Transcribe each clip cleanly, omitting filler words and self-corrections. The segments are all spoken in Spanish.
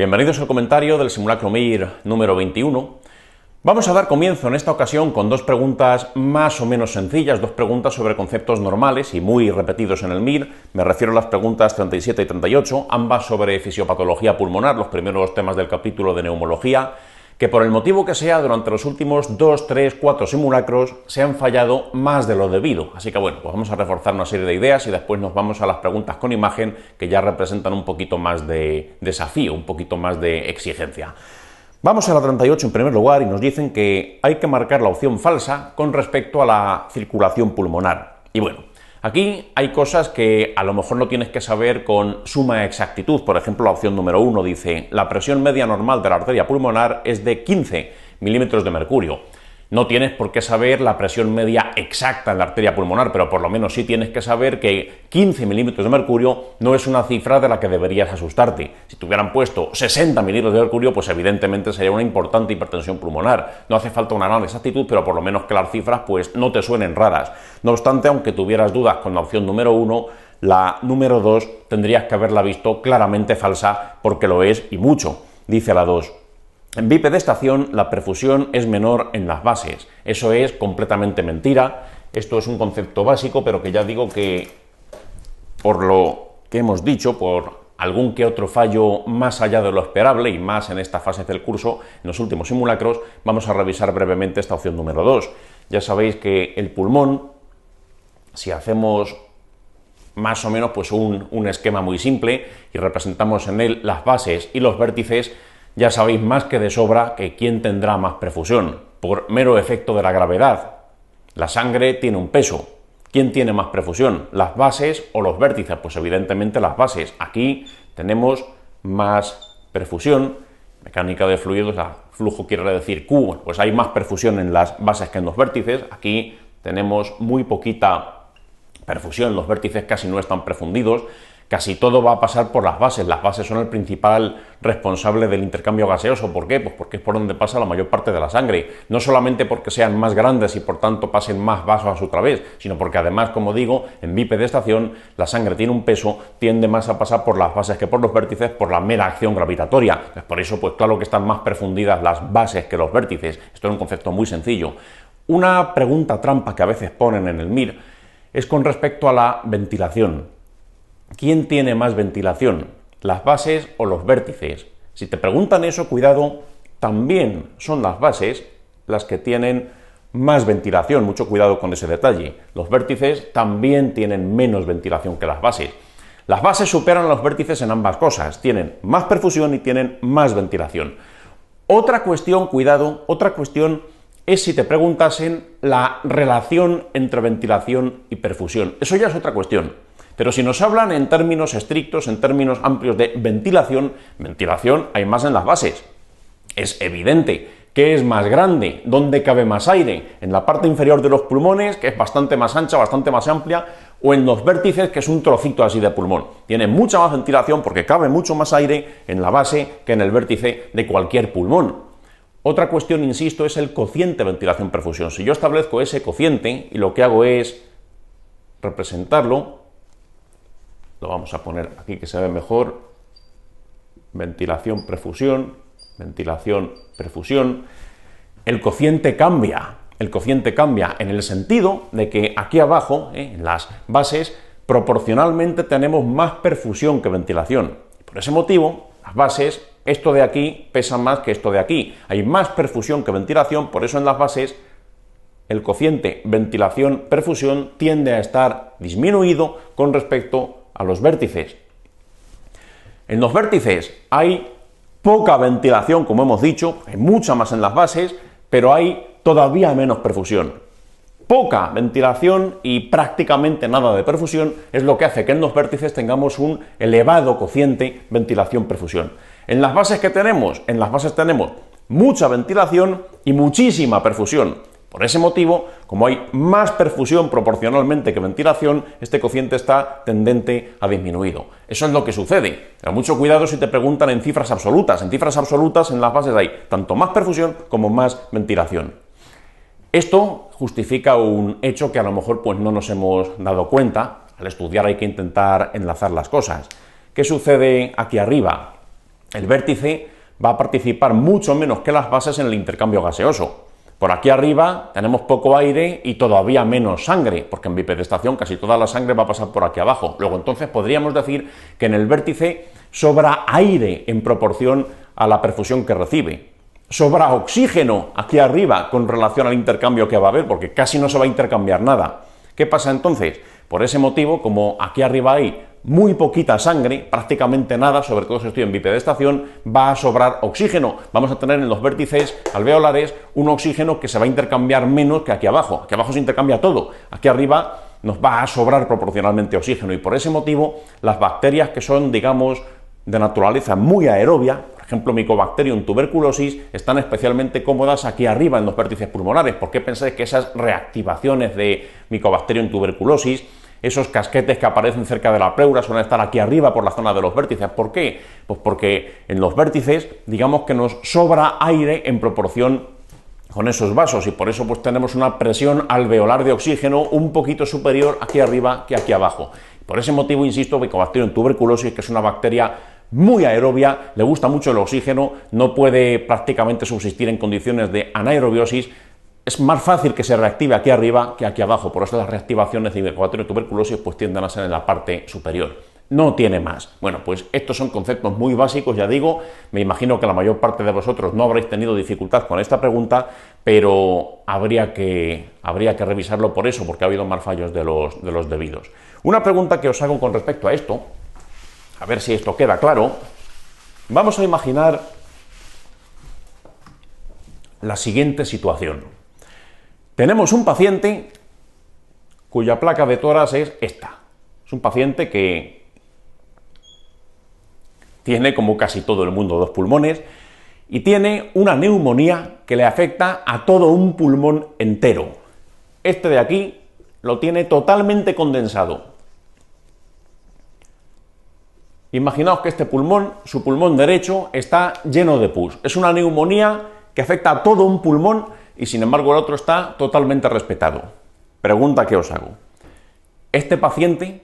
Bienvenidos al comentario del simulacro MIR número 21. Vamos a dar comienzo en esta ocasión con dos preguntas más o menos sencillas, dos preguntas sobre conceptos normales y muy repetidos en el MIR. Me refiero a las preguntas 37 y 38, ambas sobre fisiopatología pulmonar, los primeros temas del capítulo de neumología, que por el motivo que sea, durante los últimos 2, 3, 4 simulacros se han fallado más de lo debido. Así que bueno, pues vamos a reforzar una serie de ideas y después nos vamos a las preguntas con imagen que ya representan un poquito más de desafío, un poquito más de exigencia. Vamos a la 38 en primer lugar y nos dicen que hay que marcar la opción falsa con respecto a la circulación pulmonar. Y bueno, aquí hay cosas que a lo mejor no tienes que saber con suma exactitud. Por ejemplo, la opción número 1 dice: la presión media normal de la arteria pulmonar es de 15 milímetros de mercurio. No tienes por qué saber la presión media exacta en la arteria pulmonar, pero por lo menos sí tienes que saber que 15 milímetros de mercurio no es una cifra de la que deberías asustarte. Si te hubieran puesto 60 milímetros de mercurio, pues evidentemente sería una importante hipertensión pulmonar. No hace falta una gran exactitud, pero por lo menos que las cifras pues no te suenen raras. No obstante, aunque tuvieras dudas con la opción número 1, la número 2 tendrías que haberla visto claramente falsa, porque lo es y mucho. Dice la 2. En bipedestación la perfusión es menor en las bases. Eso es completamente mentira. Esto es un concepto básico, pero que ya digo que por lo que hemos dicho, por algún que otro fallo más allá de lo esperable y más en esta fase del curso, en los últimos simulacros, vamos a revisar brevemente esta opción número 2. Ya sabéis que el pulmón, si hacemos más o menos pues un esquema muy simple y representamos en él las bases y los vértices, ya sabéis más que de sobra que quién tendrá más perfusión, por mero efecto de la gravedad. La sangre tiene un peso. ¿Quién tiene más perfusión? ¿Las bases o los vértices? Pues evidentemente las bases. Aquí tenemos más perfusión. Mecánica de fluidos, flujo quiere decir Q, pues hay más perfusión en las bases que en los vértices. Aquí tenemos muy poquita perfusión, los vértices casi no están perfundidos. Casi todo va a pasar por las bases. Las bases son el principal responsable del intercambio gaseoso. ¿Por qué? Pues porque es por donde pasa la mayor parte de la sangre. No solamente porque sean más grandes y por tanto pasen más vasos a su través, sino porque además, como digo, en bipedestación la sangre tiene un peso, tiende más a pasar por las bases que por los vértices por la mera acción gravitatoria. Pues por eso, pues claro que están más perfundidas las bases que los vértices. Esto es un concepto muy sencillo. Una pregunta trampa que a veces ponen en el MIR es con respecto a la ventilación. ¿Quién tiene más ventilación? ¿Las bases o los vértices? Si te preguntan eso, cuidado, también son las bases las que tienen más ventilación. Mucho cuidado con ese detalle. Los vértices también tienen menos ventilación que las bases. Las bases superan a los vértices en ambas cosas. Tienen más perfusión y tienen más ventilación. Otra cuestión, cuidado, otra cuestión es si te preguntasen la relación entre ventilación y perfusión. Eso ya es otra cuestión. Pero si nos hablan en términos estrictos, en términos amplios de ventilación hay más en las bases. Es evidente. ¿Qué es más grande? ¿Dónde cabe más aire? ¿En la parte inferior de los pulmones, que es bastante más ancha, bastante más amplia? ¿O en los vértices, que es un trocito así de pulmón? Tiene mucha más ventilación porque cabe mucho más aire en la base que en el vértice de cualquier pulmón. Otra cuestión, insisto, es el cociente ventilación-perfusión. Si yo establezco ese cociente y lo que hago es representarlo, lo vamos a poner aquí que se ve mejor, ventilación, perfusión, el cociente cambia en el sentido de que aquí abajo, en las bases, proporcionalmente tenemos más perfusión que ventilación. Por ese motivo, las bases, esto de aquí pesa más que esto de aquí. Hay más perfusión que ventilación, por eso en las bases el cociente ventilación-perfusión tiende a estar disminuido con respecto a los vértices. En los vértices hay poca ventilación, como hemos dicho, hay mucha más en las bases, pero hay todavía menos perfusión. Poca ventilación y prácticamente nada de perfusión es lo que hace que en los vértices tengamos un elevado cociente ventilación-perfusión. En las bases que tenemos, mucha ventilación y muchísima perfusión. Por ese motivo, como hay más perfusión proporcionalmente que ventilación, este cociente está tendente a disminuido. Eso es lo que sucede. Pero mucho cuidado si te preguntan en cifras absolutas. En cifras absolutas, en las bases hay tanto más perfusión como más ventilación. Esto justifica un hecho que a lo mejor pues, no nos hemos dado cuenta. Al estudiar hay que intentar enlazar las cosas. ¿Qué sucede aquí arriba? el vértice va a participar mucho menos que las bases en el intercambio gaseoso. Por aquí arriba tenemos poco aire y todavía menos sangre, porque en bipedestación casi toda la sangre va a pasar por aquí abajo. Luego entonces podríamos decir que en el vértice sobra aire en proporción a la perfusión que recibe. Sobra oxígeno aquí arriba con relación al intercambio que va a haber, porque casi no se va a intercambiar nada. ¿Qué pasa entonces? Por ese motivo, como aquí arriba hay muy poquita sangre, prácticamente nada, sobre todo si estoy en bipedestación, va a sobrar oxígeno. Vamos a tener en los vértices alveolares un oxígeno que se va a intercambiar menos que aquí abajo. Aquí abajo se intercambia todo. Aquí arriba nos va a sobrar proporcionalmente oxígeno y por ese motivo las bacterias que son, digamos, de naturaleza muy aerobia, por ejemplo Mycobacterium tuberculosis, están especialmente cómodas aquí arriba en los vértices pulmonares. ¿Por qué pensáis que esas reactivaciones de Mycobacterium tuberculosis, esos casquetes que aparecen cerca de la pleura suelen estar aquí arriba por la zona de los vértices? ¿Por qué? Pues porque en los vértices, digamos que nos sobra aire en proporción con esos vasos y por eso pues tenemos una presión alveolar de oxígeno un poquito superior aquí arriba que aquí abajo. Por ese motivo, insisto, Mycobacterium tuberculosis, que es una bacteria muy aerobia, le gusta mucho el oxígeno, no puede prácticamente subsistir en condiciones de anaerobiosis. Es más fácil que se reactive aquí arriba que aquí abajo, por eso las reactivaciones de Mycobacterium tuberculosis pues tienden a ser en la parte superior. No tiene más. Bueno, pues estos son conceptos muy básicos, ya digo, me imagino que la mayor parte de vosotros no habréis tenido dificultad con esta pregunta, pero habría que revisarlo por eso, porque ha habido más fallos de los debidos. Una pregunta que os hago con respecto a esto, a ver si esto queda claro. Vamos a imaginar la siguiente situación. Tenemos un paciente cuya placa de tórax es esta. Es un paciente que tiene, como casi todo el mundo, dos pulmones y tiene una neumonía que le afecta a todo un pulmón entero. Este de aquí lo tiene totalmente condensado. Imaginaos que este pulmón, su pulmón derecho, está lleno de pus. Es una neumonía que afecta a todo un pulmón y sin embargo el otro está totalmente respetado. Pregunta que os hago. Este paciente,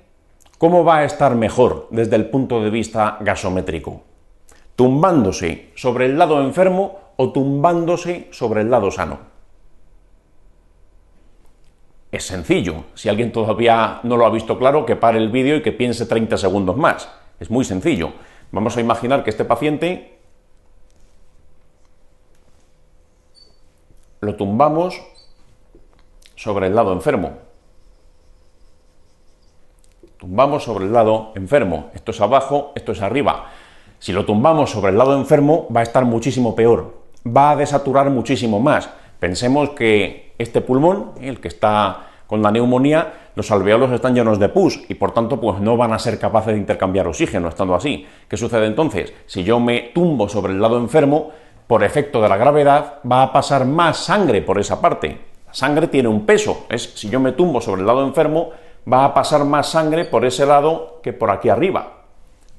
¿cómo va a estar mejor desde el punto de vista gasométrico? ¿Tumbándose sobre el lado enfermo o tumbándose sobre el lado sano? Es sencillo. Si alguien todavía no lo ha visto claro, que pare el vídeo y que piense 30 segundos más. Es muy sencillo. Vamos a imaginar que este paciente lo tumbamos sobre el lado enfermo. Tumbamos sobre el lado enfermo. Esto es abajo, esto es arriba. Si lo tumbamos sobre el lado enfermo, va a estar muchísimo peor. Va a desaturar muchísimo más. Pensemos que este pulmón, el que está con la neumonía, los alveolos están llenos de pus y por tanto pues no van a ser capaces de intercambiar oxígeno estando así. ¿Qué sucede entonces? Si yo me tumbo sobre el lado enfermo, por efecto de la gravedad va a pasar más sangre por esa parte. La sangre tiene un peso. Si yo me tumbo sobre el lado enfermo, va a pasar más sangre por ese lado que por aquí arriba.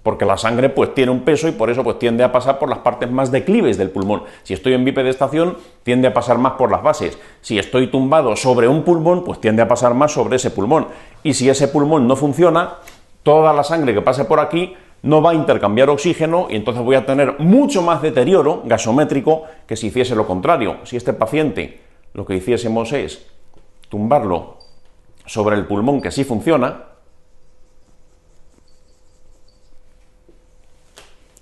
Porque la sangre pues tiene un peso y por eso pues tiende a pasar por las partes más declives del pulmón. Si estoy en bipedestación, tiende a pasar más por las bases. Si estoy tumbado sobre un pulmón, pues tiende a pasar más sobre ese pulmón. Y si ese pulmón no funciona, toda la sangre que pase por aquí no va a intercambiar oxígeno y entonces voy a tener mucho más deterioro gasométrico que si hiciese lo contrario. Si este paciente lo que hiciésemos es tumbarlo sobre el pulmón que sí funciona,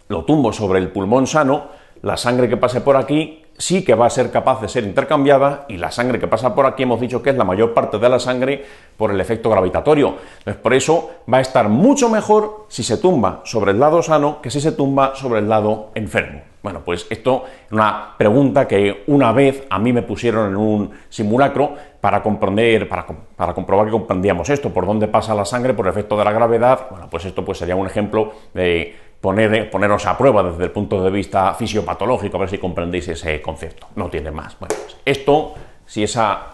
lo tumbo sobre el pulmón sano, la sangre que pase por aquí sí que va a ser capaz de ser intercambiada y la sangre que pasa por aquí hemos dicho que es la mayor parte de la sangre por el efecto gravitatorio. Entonces, por eso va a estar mucho mejor si se tumba sobre el lado sano que si se tumba sobre el lado enfermo. Bueno, pues esto es una pregunta que una vez a mí me pusieron en un simulacro para comprender, para comprobar que comprendíamos esto, por dónde pasa la sangre por efecto de la gravedad. Bueno, pues esto pues sería un ejemplo de poneros a prueba desde el punto de vista fisiopatológico, a ver si comprendéis ese concepto. No tiene más. Bueno, pues esto, si esa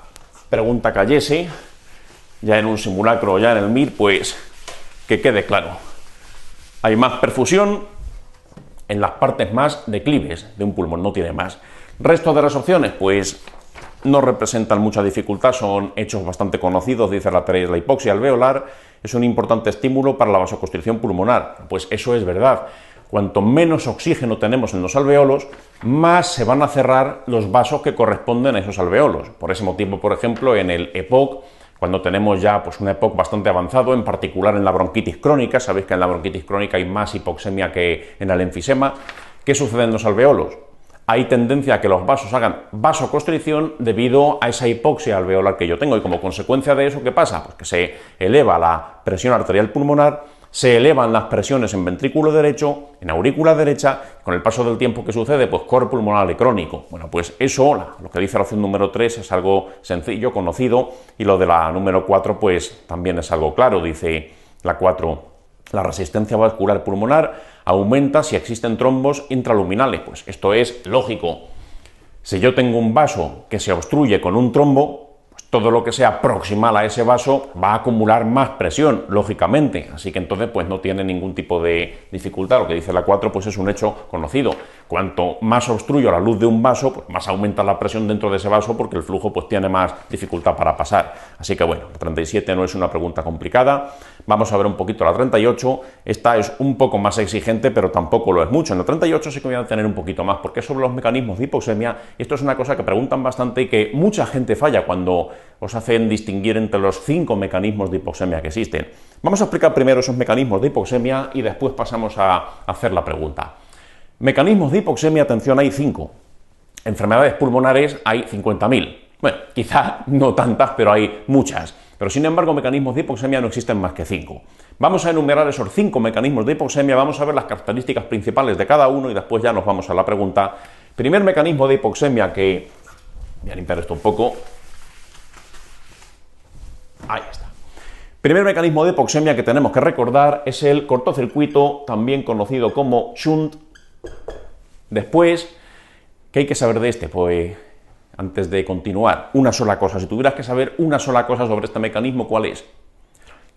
pregunta cayese, ya en un simulacro o ya en el MIR, pues que quede claro. Hay más perfusión en las partes más declives de un pulmón, no tiene más. Resto de resorciones, pues no representan mucha dificultad, son hechos bastante conocidos, dice la Teresa. La hipoxia alveolar es un importante estímulo para la vasoconstricción pulmonar. Pues eso es verdad. cuanto menos oxígeno tenemos en los alveolos, más se van a cerrar los vasos que corresponden a esos alveolos. Por ese motivo, por ejemplo, en el EPOC, cuando tenemos ya pues, un EPOC bastante avanzado, en particular en la bronquitis crónica, sabéis que en la bronquitis crónica hay más hipoxemia que en el enfisema, ¿qué sucede en los alveolos? Hay tendencia a que los vasos hagan vasoconstricción debido a esa hipoxia alveolar que yo tengo, y como consecuencia de eso, ¿qué pasa? Pues que se eleva la presión arterial pulmonar, se elevan las presiones en ventrículo derecho, en aurícula derecha, con el paso del tiempo que sucede, pues coro pulmonar crónico. Bueno, pues eso, lo que dice la opción número 3 es algo sencillo, conocido, y lo de la número 4 pues también es algo claro, dice la 4, la resistencia vascular pulmonar aumenta si existen trombos intraluminales. Pues esto es lógico. Si yo tengo un vaso que se obstruye con un trombo, pues todo lo que sea proximal a ese vaso va a acumular más presión, lógicamente. Así que entonces pues no tiene ningún tipo de dificultad. Lo que dice la 4 pues es un hecho conocido. Cuanto más obstruyo la luz de un vaso, pues más aumenta la presión dentro de ese vaso porque el flujo pues tiene más dificultad para pasar. Así que bueno, la 37 no es una pregunta complicada. Vamos a ver un poquito la 38. Esta es un poco más exigente, pero tampoco lo es mucho. En la 38 sí que voy a tener un poquito más, porque es sobre los mecanismos de hipoxemia, y esto es una cosa que preguntan bastante y que mucha gente falla cuando os hacen distinguir entre los 5 mecanismos de hipoxemia que existen. Vamos a explicar primero esos mecanismos de hipoxemia y después pasamos a hacer la pregunta. Mecanismos de hipoxemia, atención, hay 5. Enfermedades pulmonares hay 50.000. Bueno, quizá no tantas, pero hay muchas. Pero sin embargo, mecanismos de hipoxemia no existen más que 5. Vamos a enumerar esos 5 mecanismos de hipoxemia, vamos a ver las características principales de cada uno y después ya nos vamos a la pregunta. Primer mecanismo de hipoxemia que... Voy a limpiar esto un poco. Ahí está. Primer mecanismo de hipoxemia que tenemos que recordar es el cortocircuito, también conocido como shunt. Después, ¿qué hay que saber de este? Pues... antes de continuar, una sola cosa. Si tuvieras que saber una sola cosa sobre este mecanismo, ¿cuál es?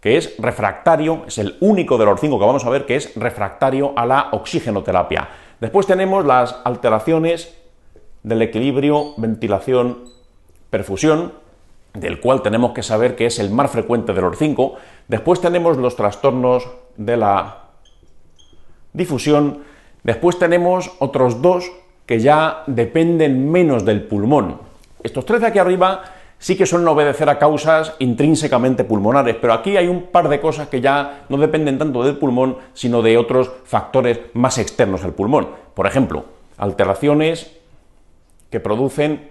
Que es refractario, es el único de los 5 que vamos a ver que es refractario a la oxigenoterapia. Después tenemos las alteraciones del equilibrio ventilación-perfusión, del cual tenemos que saber que es el más frecuente de los 5. Después tenemos los trastornos de la difusión. Después tenemos otros 2 que ya dependen menos del pulmón. Estos 3 de aquí arriba sí que suelen obedecer a causas intrínsecamente pulmonares, pero aquí hay un par de cosas que ya no dependen tanto del pulmón, sino de otros factores más externos al pulmón. Por ejemplo, alteraciones que producen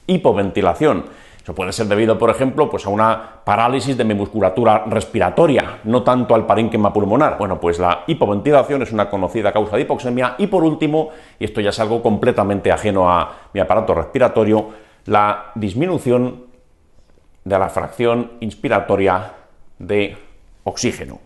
hipoventilación. Eso puede ser debido, por ejemplo, pues a una parálisis de mi musculatura respiratoria, no tanto al parénquima pulmonar. Bueno, pues la hipoventilación es una conocida causa de hipoxemia. Y por último, y esto ya es algo completamente ajeno a mi aparato respiratorio, la disminución de la fracción inspiratoria de oxígeno.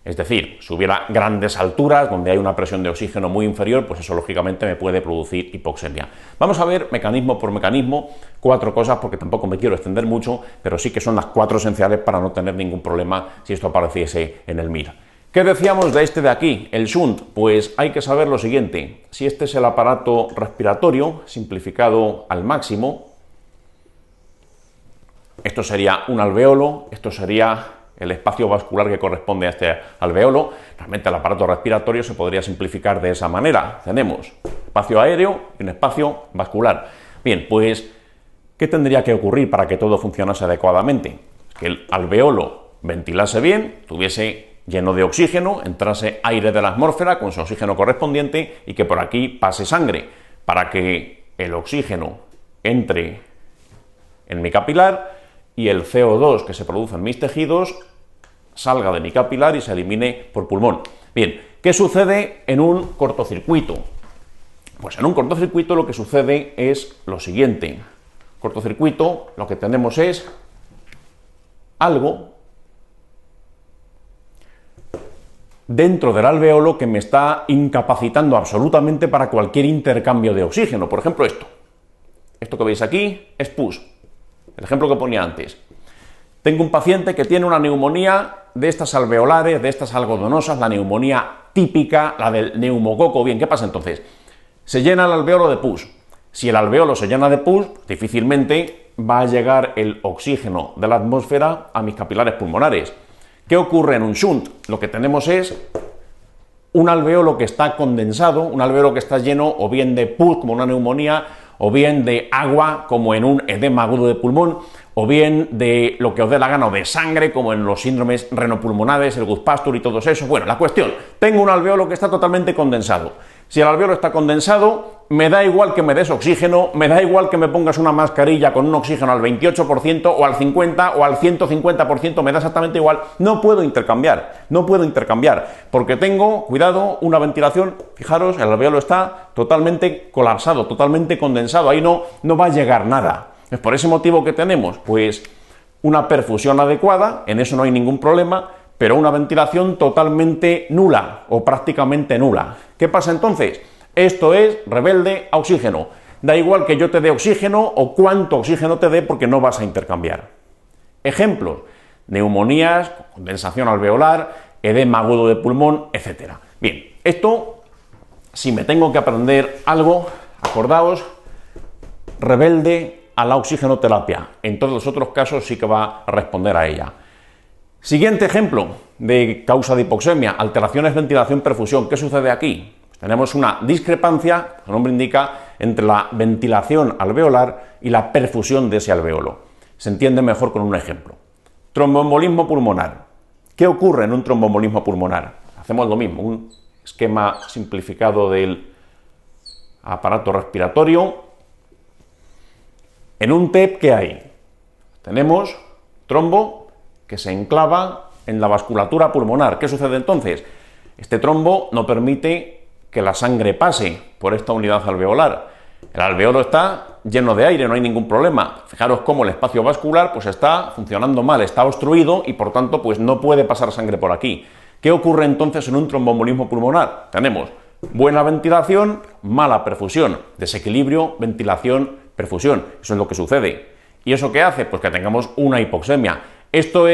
Es decir, si hubiera grandes alturas donde hay una presión de oxígeno muy inferior, pues eso lógicamente me puede producir hipoxemia. Vamos a ver mecanismo por mecanismo, 4 cosas, porque tampoco me quiero extender mucho, pero sí que son las 4 esenciales para no tener ningún problema si esto apareciese en el MIR. ¿Qué decíamos de este de aquí, el shunt? Pues hay que saber lo siguiente: si este es el aparato respiratorio, simplificado al máximo, esto sería un alveolo, esto sería el espacio vascular que corresponde a este alveolo. Realmente el aparato respiratorio se podría simplificar de esa manera. Tenemos espacio aéreo y un espacio vascular. Bien, pues, ¿qué tendría que ocurrir para que todo funcionase adecuadamente? Que el alveolo ventilase bien, tuviese lleno de oxígeno, entrase aire de la atmósfera con su oxígeno correspondiente y que por aquí pase sangre, para que el oxígeno entre en mi capilar y el CO2 que se produce en mis tejidos salga de mi capilar y se elimine por pulmón. Bien, ¿qué sucede en un cortocircuito? Pues en un cortocircuito lo que sucede es lo siguiente. Cortocircuito, lo que tenemos es algo dentro del alveolo que me está incapacitando absolutamente para cualquier intercambio de oxígeno. Por ejemplo, esto. Esto que veis aquí es pus. El ejemplo que ponía antes. Tengo un paciente que tiene una neumonía de estas alveolares, de estas algodonosas, la neumonía típica, la del neumococo. Bien, ¿qué pasa entonces? Se llena el alveolo de pus. Si el alveolo se llena de pus, difícilmente va a llegar el oxígeno de la atmósfera a mis capilares pulmonares. ¿Qué ocurre en un shunt? Lo que tenemos es un alveolo que está condensado, un alveolo que está lleno o bien de pus, como una neumonía, o bien de agua, como en un edema agudo de pulmón, o bien de lo que os dé la gana, o de sangre, como en los síndromes renopulmonares, el Guttpastur y todos esos. Bueno, la cuestión, tengo un alveolo que está totalmente condensado. Si el alveolo está condensado, me da igual que me des oxígeno, me da igual que me pongas una mascarilla con un oxígeno al 28% o al 50% o al 150%, me da exactamente igual. No puedo intercambiar, porque tengo, cuidado, una ventilación, fijaros, el alveolo está totalmente colapsado, totalmente condensado, ahí no va a llegar nada. Es por ese motivo que tenemos, pues, una perfusión adecuada, en eso no hay ningún problema, pero una ventilación totalmente nula o prácticamente nula. ¿Qué pasa entonces? Esto es rebelde a oxígeno. Da igual que yo te dé oxígeno o cuánto oxígeno te dé, porque no vas a intercambiar. Ejemplos: neumonías, condensación alveolar, edema agudo de pulmón, etc. Bien, esto, si me tengo que aprender algo, acordaos, rebelde a la oxigenoterapia. En todos los otros casos sí que va a responder a ella. Siguiente ejemplo de causa de hipoxemia: alteraciones ventilación-perfusión. ¿Qué sucede aquí? Pues tenemos una discrepancia, el nombre indica, entre la ventilación alveolar y la perfusión de ese alveolo. Se entiende mejor con un ejemplo. Tromboembolismo pulmonar. ¿Qué ocurre en un tromboembolismo pulmonar? Hacemos lo mismo, un esquema simplificado del aparato respiratorio. En un TEP, ¿qué hay? Tenemos trombo que se enclava en la vasculatura pulmonar. ¿Qué sucede entonces? Este trombo no permite que la sangre pase por esta unidad alveolar. El alveolo está lleno de aire, no hay ningún problema. Fijaros cómo el espacio vascular pues está funcionando mal, está obstruido y por tanto pues no puede pasar sangre por aquí. ¿Qué ocurre entonces en un tromboembolismo pulmonar? Tenemos buena ventilación, mala perfusión, desequilibrio, ventilación, perfusión. Eso es lo que sucede. ¿Y eso qué hace? Pues que tengamos una hipoxemia. ¿Esto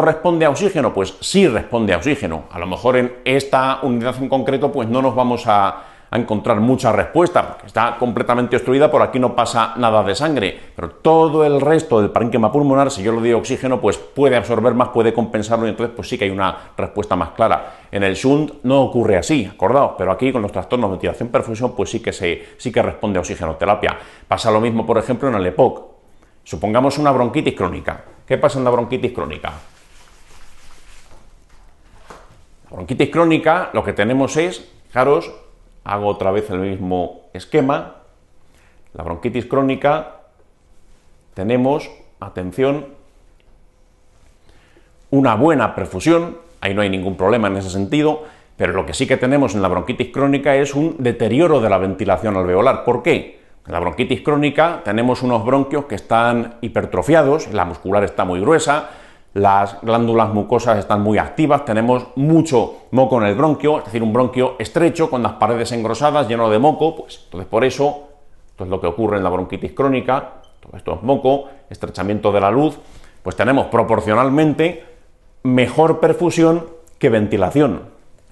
responde a oxígeno? Pues sí responde a oxígeno. A lo mejor en esta unidad en concreto pues no nos vamos a encontrar mucha respuesta, porque está completamente obstruida, por aquí no pasa nada de sangre, pero todo el resto del parénquima pulmonar, si yo le doy oxígeno, pues puede absorber más, puede compensarlo, y entonces pues sí que hay una respuesta más clara. En el shunt no ocurre así, acordaos, pero aquí con los trastornos de ventilación-perfusión pues sí que responde a oxigenoterapia. Pasa lo mismo, por ejemplo, en el EPOC. Supongamos una bronquitis crónica. ¿Qué pasa en la bronquitis crónica? La bronquitis crónica, lo que tenemos es, fijaros, hago otra vez el mismo esquema. La bronquitis crónica, tenemos, atención, una buena perfusión, ahí no hay ningún problema en ese sentido, pero lo que sí que tenemos en la bronquitis crónica es un deterioro de la ventilación alveolar. ¿Por qué? En la bronquitis crónica tenemos unos bronquios que están hipertrofiados, la muscular está muy gruesa, las glándulas mucosas están muy activas, tenemos mucho moco en el bronquio, es decir, un bronquio estrecho con las paredes engrosadas, lleno de moco. Pues entonces por eso, esto es lo que ocurre en la bronquitis crónica, todo esto es moco, estrechamiento de la luz, pues tenemos proporcionalmente mejor perfusión que ventilación.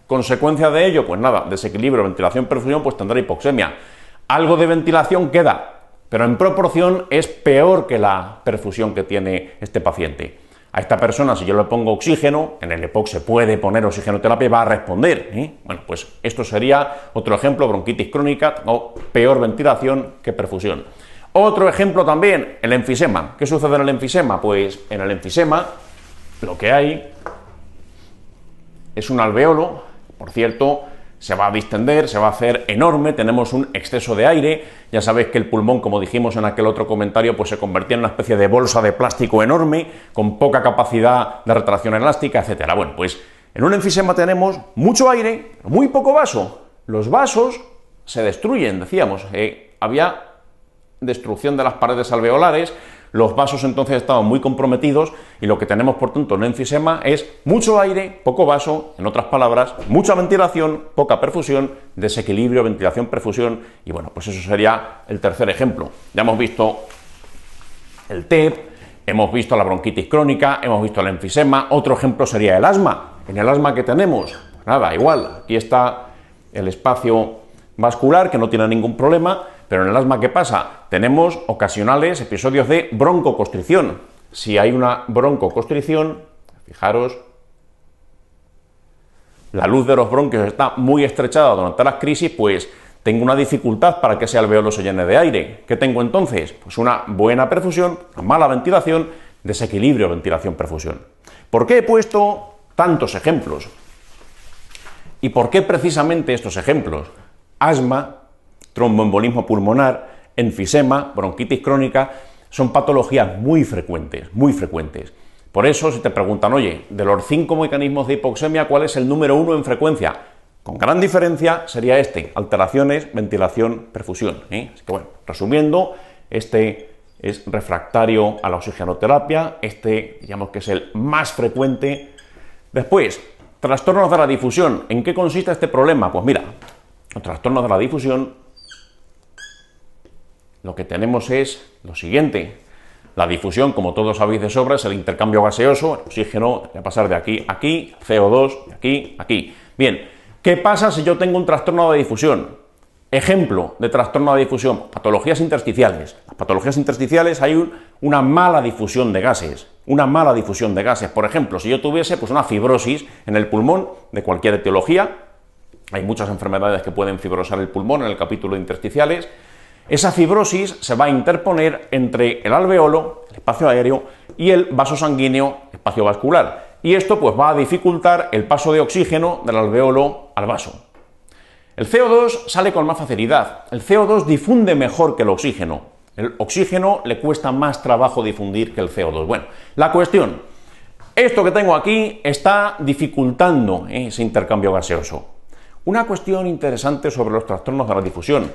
Consecuencia de ello, pues nada, desequilibrio, ventilación, perfusión, pues tendrá hipoxemia. Algo de ventilación queda, pero en proporción es peor que la perfusión que tiene este paciente. A esta persona, si yo le pongo oxígeno, en el EPOC se puede poner oxigenoterapia y va a responder, ¿eh? Bueno, pues esto sería otro ejemplo: bronquitis crónica, o peor ventilación que perfusión. Otro ejemplo también, el enfisema. ¿Qué sucede en el enfisema? Pues en el enfisema lo que hay es un alveolo, por cierto, se va a distender, se va a hacer enorme, tenemos un exceso de aire. Ya sabéis que el pulmón, como dijimos en aquel otro comentario, pues se convertía en una especie de bolsa de plástico enorme, con poca capacidad de retracción elástica, etcétera. Bueno, pues en un enfisema tenemos mucho aire, muy poco vaso. Los vasos se destruyen, decíamos, había destrucción de las paredes alveolares, los vasos entonces estaban muy comprometidos, y lo que tenemos por tanto en enfisema es mucho aire, poco vaso, en otras palabras, mucha ventilación, poca perfusión, desequilibrio, ventilación, perfusión, y bueno, pues eso sería el tercer ejemplo. Ya hemos visto el TEP, hemos visto la bronquitis crónica, hemos visto el enfisema. Otro ejemplo sería el asma. En el asma, ¿qué tenemos? Pues nada, igual, aquí está el espacio vascular, que no tiene ningún problema. Pero en el asma, ¿qué pasa? Tenemos ocasionales episodios de broncoconstricción. Si hay una broncoconstricción, fijaros, la luz de los bronquios está muy estrechada durante las crisis, pues tengo una dificultad para que ese alveolo se llene de aire. ¿Qué tengo entonces? Pues una buena perfusión, una mala ventilación, desequilibrio ventilación-perfusión. ¿Por qué he puesto tantos ejemplos? ¿Y por qué precisamente estos ejemplos? Asma, tromboembolismo pulmonar, enfisema, bronquitis crónica, son patologías muy frecuentes, muy frecuentes. Por eso, si te preguntan, oye, de los 5 mecanismos de hipoxemia, ¿cuál es el número 1 en frecuencia? Con gran diferencia sería este, alteraciones, ventilación, perfusión. Así que bueno, resumiendo, este es refractario a la oxigenoterapia, este digamos que es el más frecuente. Después, trastornos de la difusión. ¿En qué consiste este problema? Pues mira, los trastornos de la difusión, lo que tenemos es lo siguiente. La difusión, como todos sabéis de sobra, es el intercambio gaseoso, el oxígeno va a pasar de aquí a aquí, CO2 de aquí a aquí. Bien, ¿qué pasa si yo tengo un trastorno de difusión? Ejemplo de trastorno de difusión, patologías intersticiales. Las patologías intersticiales hay una mala difusión de gases, Por ejemplo, si yo tuviese pues, una fibrosis en el pulmón de cualquier etiología, hay muchas enfermedades que pueden fibrosar el pulmón en el capítulo de intersticiales. Esa fibrosis se va a interponer entre el alveolo, el espacio aéreo, y el vaso sanguíneo, espacio vascular. Y esto pues va a dificultar el paso de oxígeno del alveolo al vaso. El CO2 sale con más facilidad. El CO2 difunde mejor que el oxígeno. El oxígeno le cuesta más trabajo difundir que el CO2. Bueno, la cuestión, esto que tengo aquí está dificultando ese intercambio gaseoso. Una cuestión interesante sobre los trastornos de la difusión.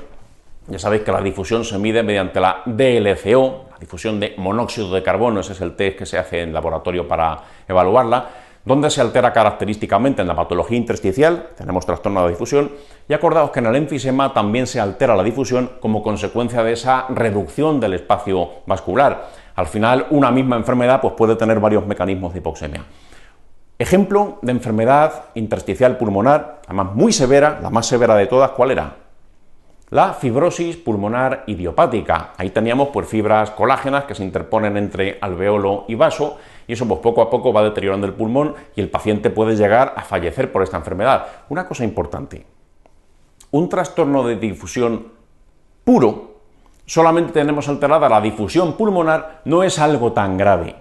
Ya sabéis que la difusión se mide mediante la DLCO, la difusión de monóxido de carbono, ese es el test que se hace en laboratorio para evaluarla, donde se altera característicamente en la patología intersticial, tenemos trastorno de la difusión, y acordaos que en el enfisema también se altera la difusión como consecuencia de esa reducción del espacio vascular. Al final, una misma enfermedad pues, puede tener varios mecanismos de hipoxemia. Ejemplo de enfermedad intersticial pulmonar, además muy severa, la más severa de todas, ¿cuál era? La fibrosis pulmonar idiopática. Ahí teníamos pues, fibras colágenas que se interponen entre alveolo y vaso y eso pues, poco a poco va deteriorando el pulmón y el paciente puede llegar a fallecer por esta enfermedad. Una cosa importante, un trastorno de difusión puro, solamente tenemos alterada la difusión pulmonar, no es algo tan grave.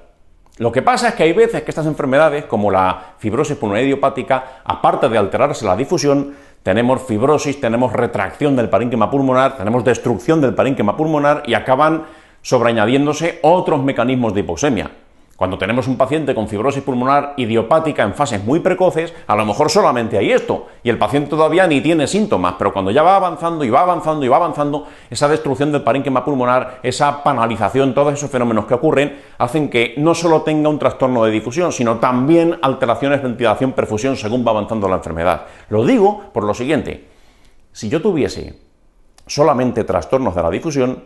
Lo que pasa es que hay veces que estas enfermedades, como la fibrosis pulmonar idiopática, aparte de alterarse la difusión, tenemos fibrosis, tenemos retracción del parénquima pulmonar, tenemos destrucción del parénquima pulmonar y acaban sobreañadiéndose otros mecanismos de hipoxemia. Cuando tenemos un paciente con fibrosis pulmonar idiopática en fases muy precoces, a lo mejor solamente hay esto, y el paciente todavía ni tiene síntomas, pero cuando ya va avanzando y va avanzando y va avanzando, esa destrucción del parénquima pulmonar, esa panalización, todos esos fenómenos que ocurren, hacen que no solo tenga un trastorno de difusión, sino también alteraciones de ventilación-perfusión según va avanzando la enfermedad. Lo digo por lo siguiente, si yo tuviese solamente trastornos de la difusión,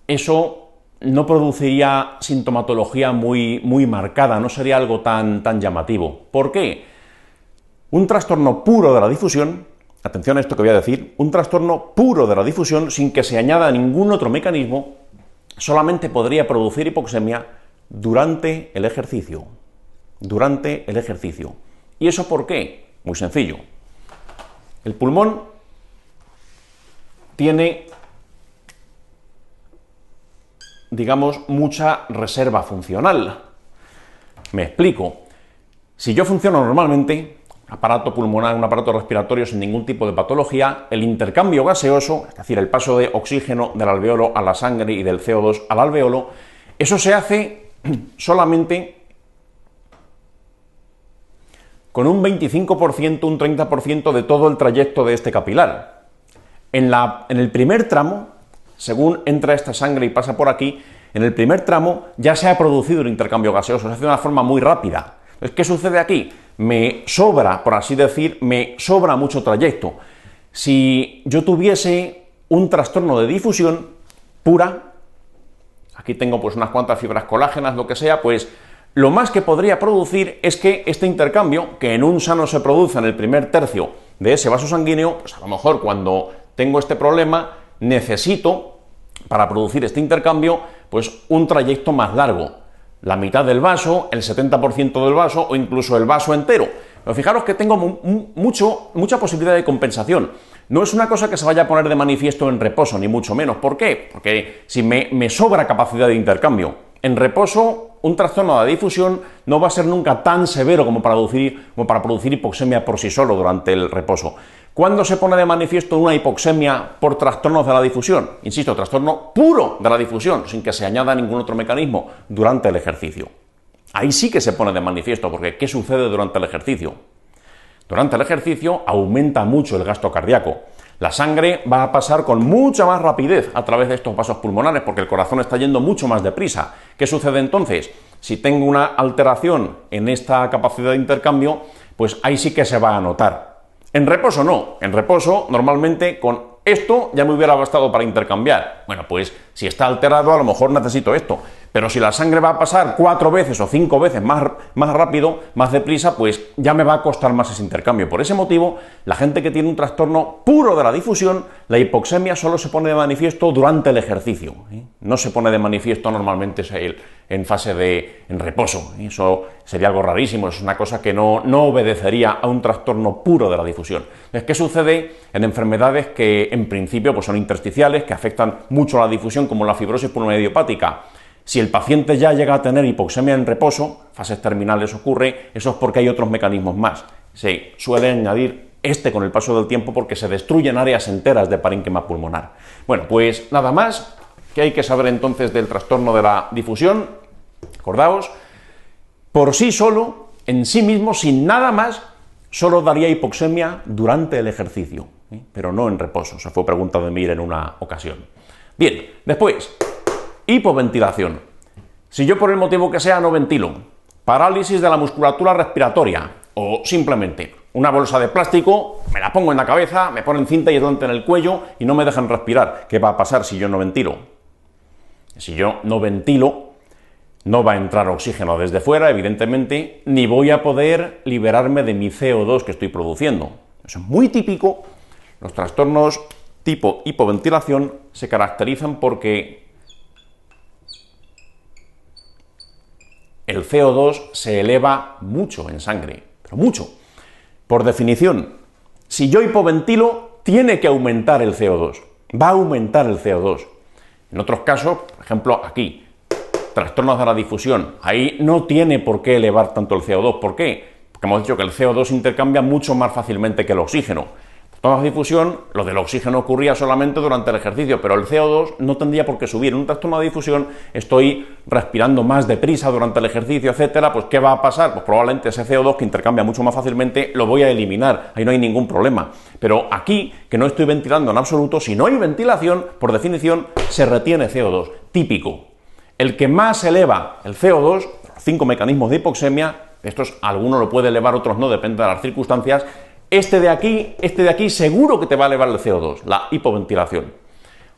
eso no produciría sintomatología muy marcada, no sería algo tan llamativo. ¿Por qué? Un trastorno puro de la difusión, atención a esto que voy a decir, un trastorno puro de la difusión sin que se añada ningún otro mecanismo, solamente podría producir hipoxemia durante el ejercicio. Durante el ejercicio. ¿Y eso por qué? Muy sencillo. El pulmón tiene, digamos, mucha reserva funcional. Me explico. Si yo funciono normalmente, aparato pulmonar, un aparato respiratorio sin ningún tipo de patología, el intercambio gaseoso, es decir, el paso de oxígeno del alveolo a la sangre y del CO2 al alveolo, eso se hace solamente con un 25%, un 30% de todo el trayecto de este capilar. En el primer tramo, según entra esta sangre y pasa por aquí, en el primer tramo ya se ha producido el intercambio gaseoso, se hace de una forma muy rápida. Entonces, ¿qué sucede aquí? Me sobra, por así decir, me sobra mucho trayecto. Si yo tuviese un trastorno de difusión pura, aquí tengo pues unas cuantas fibras colágenas, lo que sea, pues lo más que podría producir es que este intercambio, que en un sano se produce en el primer tercio de ese vaso sanguíneo, pues a lo mejor cuando tengo este problema necesito, para producir este intercambio, pues un trayecto más largo. La mitad del vaso, el 70% del vaso o incluso el vaso entero. Pero fijaros que tengo mucha posibilidad de compensación. No es una cosa que se vaya a poner de manifiesto en reposo, ni mucho menos. ¿Por qué? Porque si me sobra capacidad de intercambio, en reposo un trastorno de difusión no va a ser nunca tan severo como para producir hipoxemia por sí solo durante el reposo. ¿Cuándo se pone de manifiesto una hipoxemia por trastornos de la difusión? Insisto, trastorno puro de la difusión, sin que se añada ningún otro mecanismo, durante el ejercicio. Ahí sí que se pone de manifiesto, porque ¿qué sucede durante el ejercicio? Durante el ejercicio aumenta mucho el gasto cardíaco. La sangre va a pasar con mucha más rapidez a través de estos vasos pulmonares, porque el corazón está yendo mucho más deprisa. ¿Qué sucede entonces? Si tengo una alteración en esta capacidad de intercambio, pues ahí sí que se va a notar. En reposo no. En reposo, normalmente, con esto ya me hubiera bastado para intercambiar. Bueno, pues si está alterado, a lo mejor necesito esto. Pero si la sangre va a pasar 4 veces o 5 veces más rápido, más deprisa, pues ya me va a costar más ese intercambio. Por ese motivo, la gente que tiene un trastorno puro de la difusión, la hipoxemia solo se pone de manifiesto durante el ejercicio. No se pone de manifiesto normalmente en fase en reposo. Eso sería algo rarísimo, es una cosa que no obedecería a un trastorno puro de la difusión. ¿Qué sucede en enfermedades que en principio pues son intersticiales, que afectan mucho a la difusión, como la fibrosis pulmonar idiopática? Si el paciente ya llega a tener hipoxemia en reposo, fases terminales ocurre, eso es porque hay otros mecanismos más. Se suele añadir con el paso del tiempo porque se destruyen áreas enteras de parénquima pulmonar. Bueno, pues nada más. ¿Qué hay que saber entonces del trastorno de la difusión? Acordaos, por sí solo, en sí mismo, sin nada más, solo daría hipoxemia durante el ejercicio, pero no en reposo. Se fue pregunta de Mir en una ocasión. Bien, después, hipoventilación. Si yo por el motivo que sea no ventilo, parálisis de la musculatura respiratoria o simplemente una bolsa de plástico, me la pongo en la cabeza, me ponen cinta aislante en el cuello y no me dejan respirar. ¿Qué va a pasar si yo no ventilo? Si yo no ventilo, no va a entrar oxígeno desde fuera, evidentemente, ni voy a poder liberarme de mi CO2 que estoy produciendo. Eso es muy típico. Los trastornos tipo hipoventilación se caracterizan porque el CO2 se eleva mucho en sangre, pero mucho. Por definición, si yo hipoventilo, tiene que aumentar el CO2. Va a aumentar el CO2. En otros casos, por ejemplo, aquí, trastornos de la difusión, ahí no tiene por qué elevar tanto el CO2. ¿Por qué? Porque hemos dicho que el CO2 intercambia mucho más fácilmente que el oxígeno. Trastornos de difusión, lo del oxígeno ocurría solamente durante el ejercicio, pero el CO2 no tendría por qué subir. En un trastorno de difusión estoy respirando más deprisa durante el ejercicio, etcétera, pues ¿qué va a pasar? Pues probablemente ese CO2 que intercambia mucho más fácilmente lo voy a eliminar, ahí no hay ningún problema. Pero aquí, que no estoy ventilando en absoluto, si no hay ventilación, por definición, se retiene CO2, típico. El que más eleva el CO2, los 5 mecanismos de hipoxemia, estos alguno lo puede elevar, otros no, depende de las circunstancias. Este de aquí seguro que te va a elevar el CO2, la hipoventilación.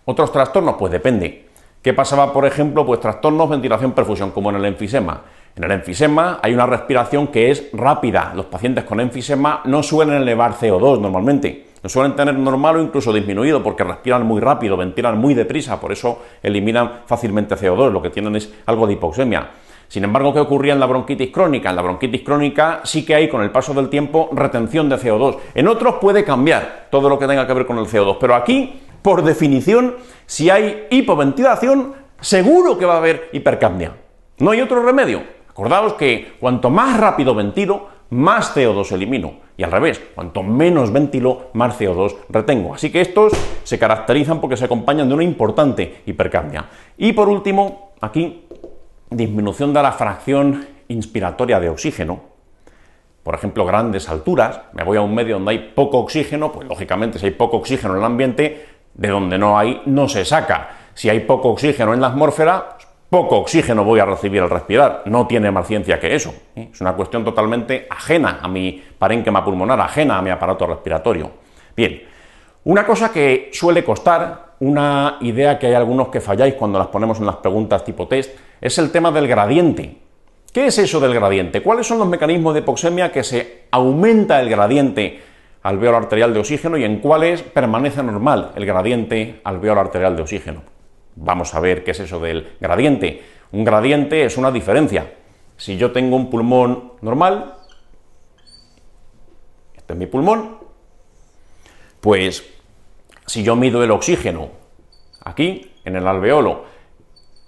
Otros trastornos, pues depende. ¿Qué pasaba, por ejemplo? Pues trastornos ventilación-perfusión, como en el enfisema. En el enfisema hay una respiración que es rápida. Los pacientes con enfisema no suelen elevar CO2 normalmente. Lo suelen tener normal o incluso disminuido porque respiran muy rápido, ventilan muy deprisa, por eso eliminan fácilmente CO2, lo que tienen es algo de hipoxemia. Sin embargo, ¿qué ocurría en la bronquitis crónica? En la bronquitis crónica sí que hay, con el paso del tiempo, retención de CO2. En otros puede cambiar todo lo que tenga que ver con el CO2, pero aquí, por definición, si hay hipoventilación, seguro que va a haber hipercapnia. No hay otro remedio. Acordaos que cuanto más rápido ventilo, más CO2 elimino. Y al revés, cuanto menos ventilo, más CO2 retengo. Así que estos se caracterizan porque se acompañan de una importante hipercapnia. Y por último, aquí, disminución de la fracción inspiratoria de oxígeno. Por ejemplo, grandes alturas, me voy a un medio donde hay poco oxígeno, pues lógicamente si hay poco oxígeno en el ambiente, de donde no hay, no se saca. Si hay poco oxígeno en la atmósfera, poco oxígeno voy a recibir al respirar. No tiene más ciencia que eso. Es una cuestión totalmente ajena a mi parénquima pulmonar, ajena a mi aparato respiratorio. Bien, una cosa que suele costar, una idea que hay algunos que falláis cuando las ponemos en las preguntas tipo test, es el tema del gradiente. ¿Qué es eso del gradiente? ¿Cuáles son los mecanismos de hipoxemia que se aumenta el gradiente alveolo arterial de oxígeno y en cuáles permanece normal el gradiente alveolo arterial de oxígeno? Vamos a ver qué es eso del gradiente. Un gradiente es una diferencia. Si yo tengo un pulmón normal, este es mi pulmón, pues si yo mido el oxígeno aquí, en el alveolo,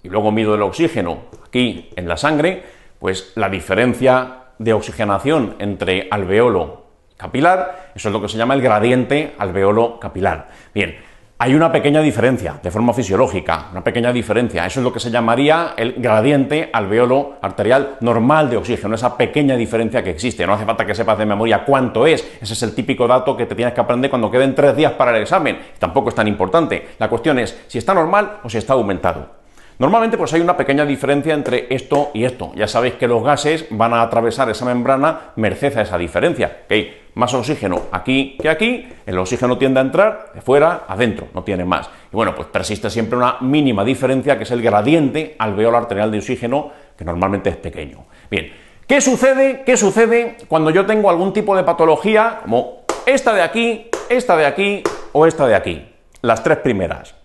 y luego mido el oxígeno aquí, en la sangre, pues la diferencia de oxigenación entre alveolo y capilar, eso es lo que se llama el gradiente alveolo capilar. Bien, hay una pequeña diferencia, de forma fisiológica, una pequeña diferencia, eso es lo que se llamaría el gradiente alveolo arterial normal de oxígeno, esa pequeña diferencia que existe, no hace falta que sepas de memoria cuánto es, ese es el típico dato que te tienes que aprender cuando queden 3 días para el examen, tampoco es tan importante, la cuestión es si está normal o si está aumentado. Normalmente pues hay una pequeña diferencia entre esto y esto. Ya sabéis que los gases van a atravesar esa membrana merced a esa diferencia. Que hay más oxígeno aquí que aquí, el oxígeno tiende a entrar de fuera adentro, no tiene más. Y bueno, pues persiste siempre una mínima diferencia que es el gradiente alveolo arterial de oxígeno, que normalmente es pequeño. Bien, ¿qué sucede cuando yo tengo algún tipo de patología como esta de aquí o esta de aquí? Las 3 primeras.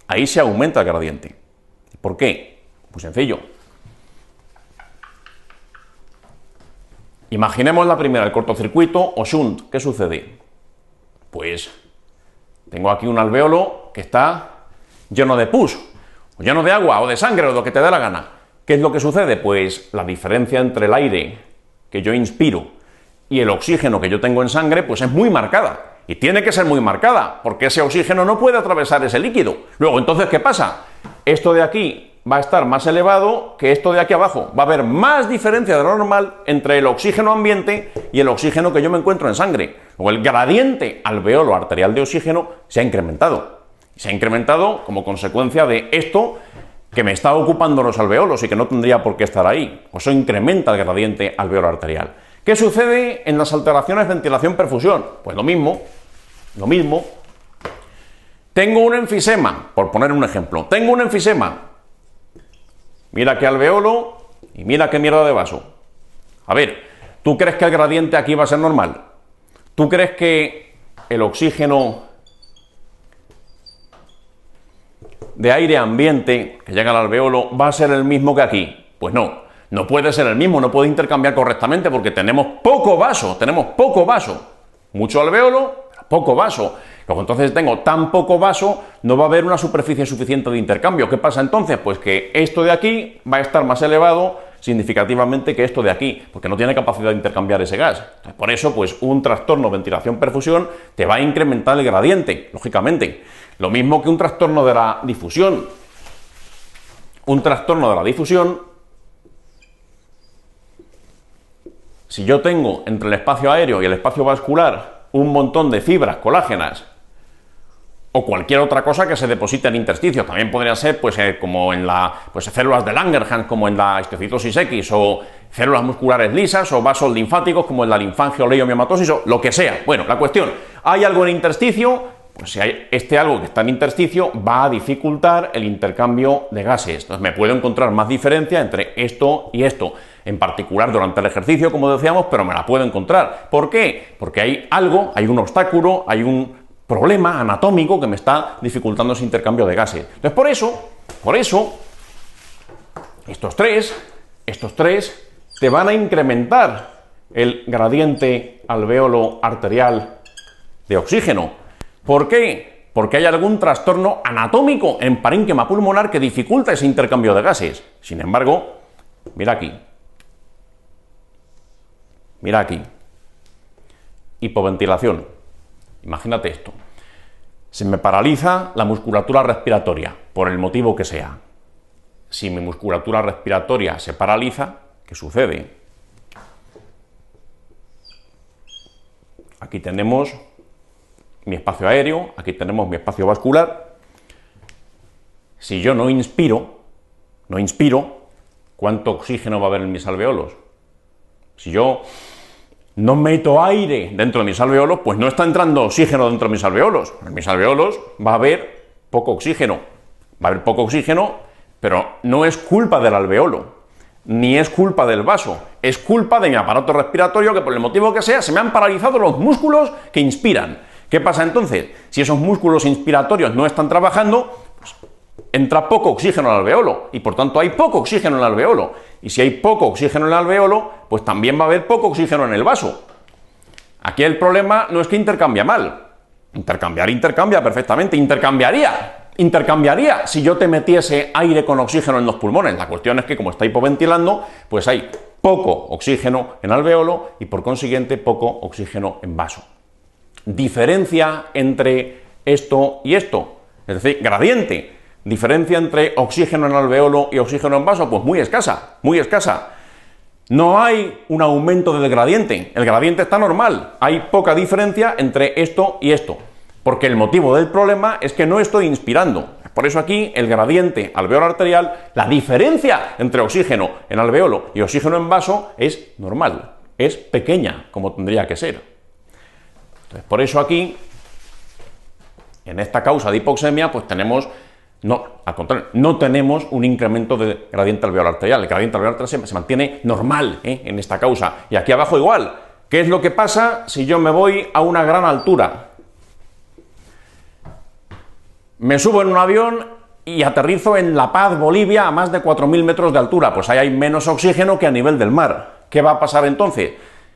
Ahí se aumenta el gradiente. ¿Por qué? Muy sencillo. Imaginemos la primera, el cortocircuito o shunt. ¿Qué sucede? Pues tengo aquí un alveolo que está lleno de pus, o lleno de agua, o de sangre, o de lo que te dé la gana. ¿Qué es lo que sucede? Pues la diferencia entre el aire que yo inspiro y el oxígeno que yo tengo en sangre, pues es muy marcada. Y tiene que ser muy marcada, porque ese oxígeno no puede atravesar ese líquido. Luego, entonces, ¿qué pasa? Esto de aquí va a estar más elevado que esto de aquí abajo. Va a haber más diferencia de lo normal entre el oxígeno ambiente y el oxígeno que yo me encuentro en sangre. Luego, el gradiente alveolo arterial de oxígeno se ha incrementado. Se ha incrementado como consecuencia de esto que me está ocupando los alveolos y que no tendría por qué estar ahí. Eso incrementa el gradiente alveolo arterial. ¿Qué sucede en las alteraciones de ventilación-perfusión? Pues lo mismo. Tengo un enfisema, por poner un ejemplo. Tengo un enfisema. Mira qué alveolo y mira qué mierda de vaso. A ver, ¿tú crees que el gradiente aquí va a ser normal? ¿Tú crees que el oxígeno de aire ambiente que llega al alveolo va a ser el mismo que aquí? Pues no, no puede ser el mismo, no puede intercambiar correctamente porque tenemos poco vaso. Mucho alveolo, pero poco vaso. Luego entonces tengo tan poco vaso, no va a haber una superficie suficiente de intercambio. ¿Qué pasa entonces? Pues que esto de aquí va a estar más elevado significativamente que esto de aquí, porque no tiene capacidad de intercambiar ese gas. Entonces, por eso, pues un trastorno ventilación-perfusión te va a incrementar el gradiente, lógicamente. Lo mismo que un trastorno de la difusión. Un trastorno de la difusión, si yo tengo entre el espacio aéreo y el espacio vascular un montón de fibras colágenas o cualquier otra cosa que se deposite en intersticios, también podría ser pues como en células de Langerhans, como en la histiocytosis X, o células musculares lisas, o vasos linfáticos, como en la linfangioleiomyomatosis, o lo que sea. Bueno, la cuestión, hay algo en intersticio, pues si hay algo que está en intersticio, va a dificultar el intercambio de gases. Entonces me puedo encontrar más diferencia entre esto y esto, en particular durante el ejercicio, como decíamos, pero me la puedo encontrar. ¿Por qué? Porque hay algo, hay un obstáculo, hay un problema anatómico que me está dificultando ese intercambio de gases. Entonces, por eso, estos tres te van a incrementar el gradiente alveolo arterial de oxígeno. ¿Por qué? Porque hay algún trastorno anatómico en parénquima pulmonar que dificulta ese intercambio de gases. Sin embargo, mira aquí. Mira aquí. Hipoventilación. Imagínate esto. Se me paraliza la musculatura respiratoria, por el motivo que sea. Si mi musculatura respiratoria se paraliza, ¿qué sucede? Aquí tenemos mi espacio aéreo, aquí tenemos mi espacio vascular. Si yo no inspiro, ¿cuánto oxígeno va a haber en mis alveolos? Si yo no meto aire dentro de mis alveolos, pues no está entrando oxígeno dentro de mis alveolos. En mis alveolos va a haber poco oxígeno. Va a haber poco oxígeno, pero no es culpa del alveolo, ni es culpa del vaso, es culpa de mi aparato respiratorio que por el motivo que sea se me han paralizado los músculos que inspiran. ¿Qué pasa entonces? Si esos músculos inspiratorios no están trabajando, pues entra poco oxígeno al alveolo y por tanto hay poco oxígeno en el alveolo. Y si hay poco oxígeno en el alveolo, pues también va a haber poco oxígeno en el vaso. Aquí el problema no es que intercambia mal. Intercambia perfectamente. Intercambiaría si yo te metiese aire con oxígeno en los pulmones. La cuestión es que como está hipoventilando, pues hay poco oxígeno en alveolo y por consiguiente poco oxígeno en vaso. Diferencia entre esto y esto, es decir, gradiente. Diferencia entre oxígeno en alveolo y oxígeno en vaso, pues muy escasa, muy escasa. No hay un aumento del gradiente, el gradiente está normal, hay poca diferencia entre esto y esto, porque el motivo del problema es que no estoy inspirando. Por eso aquí el gradiente alveolo arterial, la diferencia entre oxígeno en alveolo y oxígeno en vaso es normal, es pequeña, como tendría que ser. Entonces, por eso aquí, en esta causa de hipoxemia, pues tenemos... No, al contrario, no tenemos un incremento del gradiente alveolar arterial. El gradiente alveolar arterial se mantiene normal en esta causa. Y aquí abajo igual. ¿Qué es lo que pasa si yo me voy a una gran altura? Me subo en un avión y aterrizo en La Paz, Bolivia, a más de 4.000 metros de altura. Pues ahí hay menos oxígeno que a nivel del mar. ¿Qué va a pasar entonces?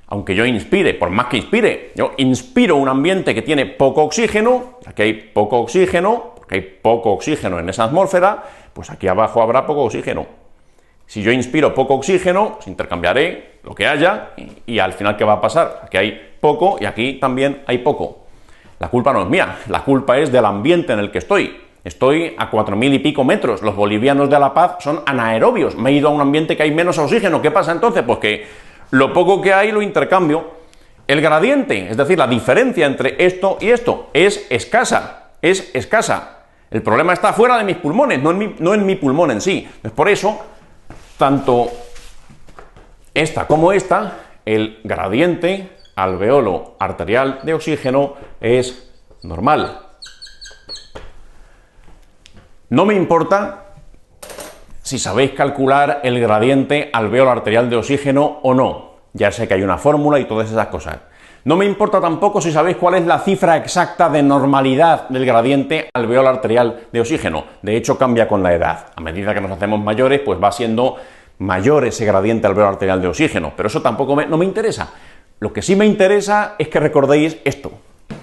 Aunque yo inspire, por más que inspire, yo inspiro un ambiente que tiene poco oxígeno, aquí hay poco oxígeno, porque hay poco oxígeno en esa atmósfera, pues aquí abajo habrá poco oxígeno. Si yo inspiro poco oxígeno, pues intercambiaré lo que haya y al final ¿qué va a pasar? Aquí hay poco y aquí también hay poco. La culpa no es mía, la culpa es del ambiente en el que estoy. Estoy a 4.000 y pico metros, los bolivianos de La Paz son anaerobios, me he ido a un ambiente que hay menos oxígeno. ¿Qué pasa entonces? Pues que lo poco que hay lo intercambio. El gradiente, es decir, la diferencia entre esto y esto, es escasa, es escasa. El problema está fuera de mis pulmones, no en mi pulmón en sí. Pues por eso, tanto esta como esta, el gradiente alveolo arterial de oxígeno es normal. No me importa si sabéis calcular el gradiente alveolo arterial de oxígeno o no. Ya sé que hay una fórmula y todas esas cosas. No me importa tampoco si sabéis cuál es la cifra exacta de normalidad del gradiente alveolo arterial de oxígeno. De hecho, cambia con la edad. A medida que nos hacemos mayores, pues va siendo mayor ese gradiente alveolo arterial de oxígeno. Pero eso tampoco no me interesa. Lo que sí me interesa es que recordéis esto.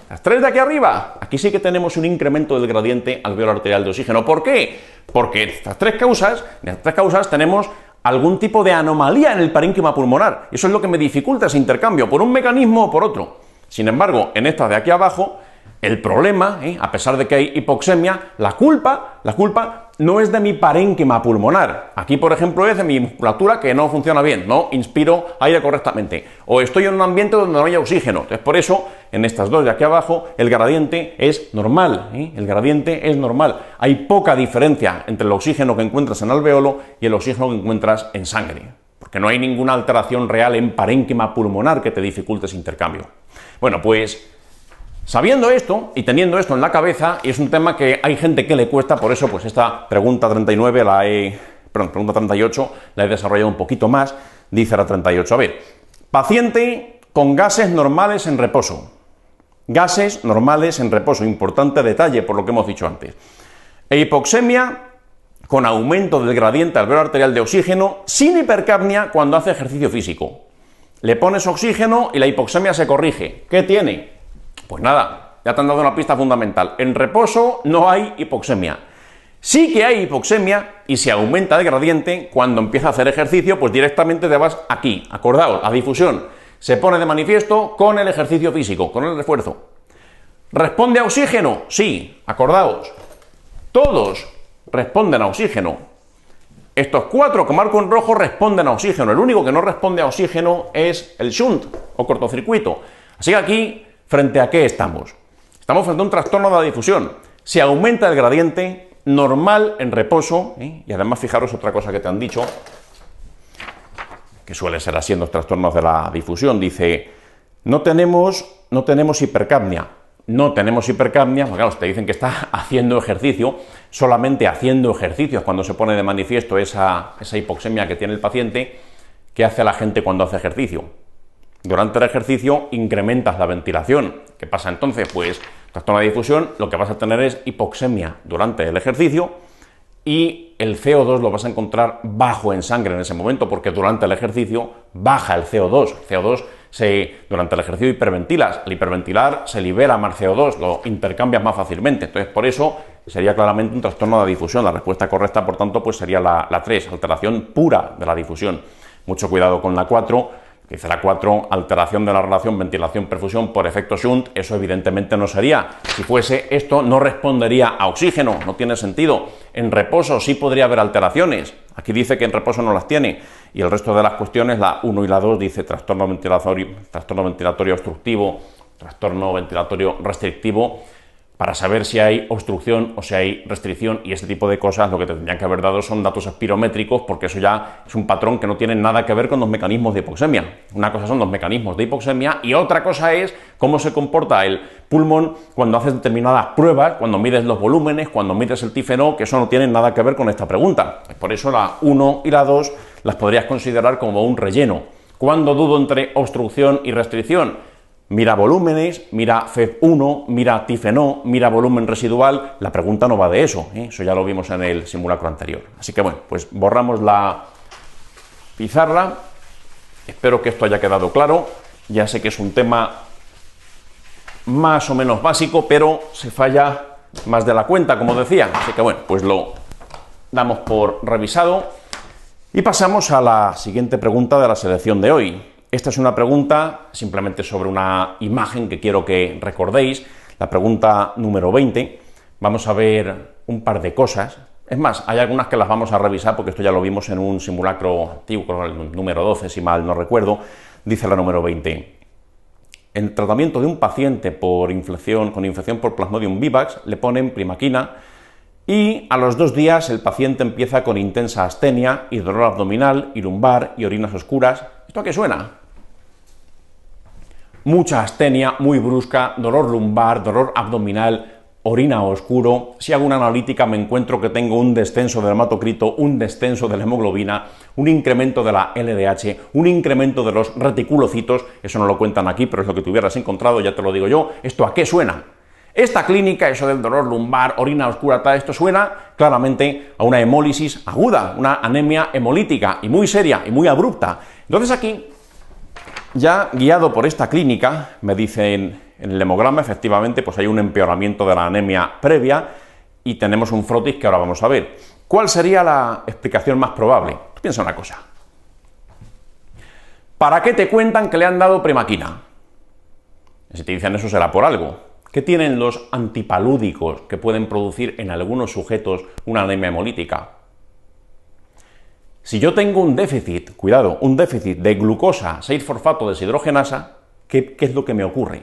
Las tres de aquí arriba, aquí sí que tenemos un incremento del gradiente alveolo arterial de oxígeno. ¿Por qué? Porque en estas tres causas tenemos algún tipo de anomalía en el parénquima pulmonar. Eso es lo que me dificulta ese intercambio, por un mecanismo o por otro. Sin embargo, en esta de aquí abajo, el problema, a pesar de que hay hipoxemia, la culpa no es de mi parénquima pulmonar. Aquí, por ejemplo, es de mi musculatura que no funciona bien, no inspiro aire correctamente. O estoy en un ambiente donde no hay oxígeno. Entonces, por eso, en estas dos de aquí abajo, el gradiente es normal. El gradiente es normal. Hay poca diferencia entre el oxígeno que encuentras en alveolo y el oxígeno que encuentras en sangre. Porque no hay ninguna alteración real en parénquima pulmonar que te dificulte ese intercambio. Bueno, pues sabiendo esto y teniendo esto en la cabeza, y es un tema que hay gente que le cuesta, por eso pues esta pregunta 39 pregunta 38 la he desarrollado un poquito más, dice la 38. A ver, paciente con gases normales en reposo. Gases normales en reposo, importante detalle por lo que hemos dicho antes. E hipoxemia con aumento del gradiente alveolo arterial de oxígeno sin hipercapnia cuando hace ejercicio físico. Le pones oxígeno y la hipoxemia se corrige. ¿Qué tiene? Pues nada, ya te han dado una pista fundamental. En reposo no hay hipoxemia. Sí que hay hipoxemia y se aumenta el gradiente cuando empieza a hacer ejercicio, pues directamente te vas aquí. Acordaos, la difusión se pone de manifiesto con el ejercicio físico, con el refuerzo. ¿Responde a oxígeno? Sí, acordaos. Todos responden a oxígeno. Estos cuatro que marco en rojo responden a oxígeno. El único que no responde a oxígeno es el shunt o cortocircuito. Así que aquí, ¿frente a qué estamos? Estamos frente a un trastorno de la difusión. Se aumenta el gradiente normal en reposo, y además fijaros otra cosa que te han dicho, que suele ser así en los trastornos de la difusión. Dice, no tenemos hipercapnia. No tenemos hipercapnia, porque claro, te dicen que está haciendo ejercicio, solamente haciendo ejercicios cuando se pone de manifiesto esa hipoxemia que tiene el paciente. ¿Qué hace la gente cuando hace ejercicio? Durante el ejercicio incrementas la ventilación. ¿Qué pasa entonces? Pues, trastorno de difusión, lo que vas a tener es hipoxemia durante el ejercicio y el CO2 lo vas a encontrar bajo en sangre en ese momento, porque durante el ejercicio baja el CO2. El CO2 durante el ejercicio hiperventilas. Al hiperventilar se libera más CO2, lo intercambias más fácilmente. Entonces, por eso sería claramente un trastorno de la difusión. La respuesta correcta, por tanto, pues sería la 3, alteración pura de la difusión. Mucho cuidado con la 4. Dice la 4, alteración de la relación ventilación-perfusión por efecto Shunt. Eso evidentemente no sería. Si fuese esto, no respondería a oxígeno, no tiene sentido. En reposo sí podría haber alteraciones. Aquí dice que en reposo no las tiene. Y el resto de las cuestiones, la 1 y la 2, dice trastorno ventilatorio obstructivo, trastorno ventilatorio restrictivo, para saber si hay obstrucción o si hay restricción, y este tipo de cosas lo que te tendrían que haber dado son datos espirométricos, porque eso ya es un patrón que no tiene nada que ver con los mecanismos de hipoxemia. Una cosa son los mecanismos de hipoxemia y otra cosa es cómo se comporta el pulmón cuando haces determinadas pruebas, cuando mides los volúmenes, cuando mides el tifenó, que eso no tiene nada que ver con esta pregunta. Por eso la 1 y la 2 las podrías considerar como un relleno. Cuando dudo entre obstrucción y restricción, mira volúmenes, mira FEV1, mira tifenó, mira volumen residual. La pregunta no va de eso, ¿eh? Eso ya lo vimos en el simulacro anterior. Así que bueno, pues borramos la pizarra. Espero que esto haya quedado claro. Ya sé que es un tema más o menos básico, pero se falla más de la cuenta, como decía. Así que bueno, pues lo damos por revisado y pasamos a la siguiente pregunta de la selección de hoy. Esta es una pregunta simplemente sobre una imagen que quiero que recordéis, la pregunta número 20. Vamos a ver un par de cosas. Es más, hay algunas que las vamos a revisar porque esto ya lo vimos en un simulacro antiguo, el número 12, si mal no recuerdo. Dice la número 20. En el tratamiento de un paciente con infección por Plasmodium vivax le ponen primaquina y a los 2 días el paciente empieza con intensa astenia y dolor abdominal y lumbar y orinas oscuras. ¿Esto a qué suena? Mucha astenia, muy brusca, dolor lumbar, dolor abdominal, orina oscuro. Si hago una analítica me encuentro que tengo un descenso del hematocrito, un descenso de la hemoglobina, un incremento de la LDH, un incremento de los reticulocitos. Eso no lo cuentan aquí, pero es lo que te hubieras encontrado, ya te lo digo yo. ¿Esto a qué suena? Esta clínica, eso del dolor lumbar, orina oscura, tal, esto suena claramente a una hemólisis aguda, una anemia hemolítica y muy seria y muy abrupta. Entonces aquí, ya guiado por esta clínica, me dicen en el hemograma, efectivamente, pues hay un empeoramiento de la anemia previa y tenemos un frotis que ahora vamos a ver. ¿Cuál sería la explicación más probable? Tú piensa una cosa. ¿Para qué te cuentan que le han dado primaquina? Si te dicen eso será por algo. ¿Qué tienen los antipalúdicos que pueden producir en algunos sujetos una anemia hemolítica? Si yo tengo un déficit, cuidado, un déficit de glucosa 6-fosfato deshidrogenasa, ¿qué es lo que me ocurre?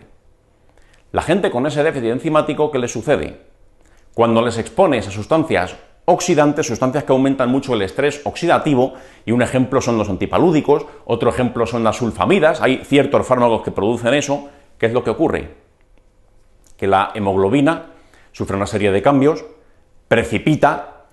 La gente con ese déficit enzimático, ¿qué les sucede? Cuando les expones a sustancias oxidantes, sustancias que aumentan mucho el estrés oxidativo, y un ejemplo son los antipalúdicos, otro ejemplo son las sulfamidas, hay ciertos fármacos que producen eso, ¿qué es lo que ocurre? Que la hemoglobina sufre una serie de cambios, precipita,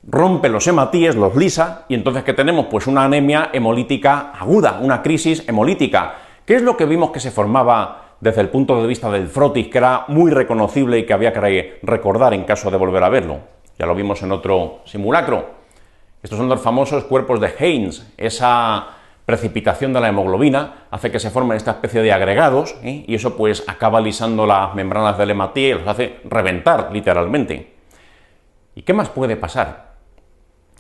rompe los hematíes, los lisa, y entonces ¿qué tenemos? Pues una anemia hemolítica aguda, una crisis hemolítica. ¿Qué es lo que vimos que se formaba desde el punto de vista del frotis, que era muy reconocible y que había que recordar en caso de volver a verlo? Ya lo vimos en otro simulacro. Estos son los famosos cuerpos de Haynes. Esa precipitación de la hemoglobina hace que se formen esta especie de agregados, y eso pues acaba lisando las membranas del hematíe y los hace reventar literalmente. ¿Y qué más puede pasar?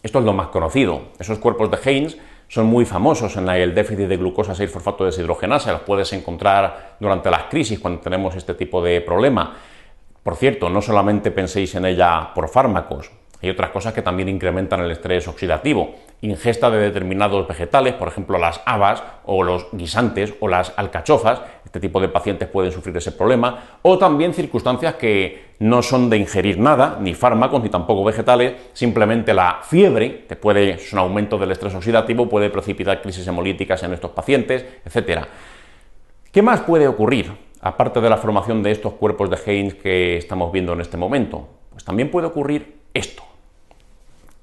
Esto es lo más conocido. Esos cuerpos de Haynes son muy famosos en el déficit de glucosa 6-fosfato deshidrogenasa. Los puedes encontrar durante las crisis cuando tenemos este tipo de problema. Por cierto, no solamente penséis en ella por fármacos. Hay otras cosas que también incrementan el estrés oxidativo. Ingesta de determinados vegetales, por ejemplo las habas o los guisantes o las alcachofas. Este tipo de pacientes pueden sufrir ese problema. O también circunstancias que no son de ingerir nada, ni fármacos, ni tampoco vegetales. Simplemente la fiebre, es un aumento del estrés oxidativo, puede precipitar crisis hemolíticas en estos pacientes, etc. ¿Qué más puede ocurrir, aparte de la formación de estos cuerpos de Haynes que estamos viendo en este momento? Pues también puede ocurrir esto.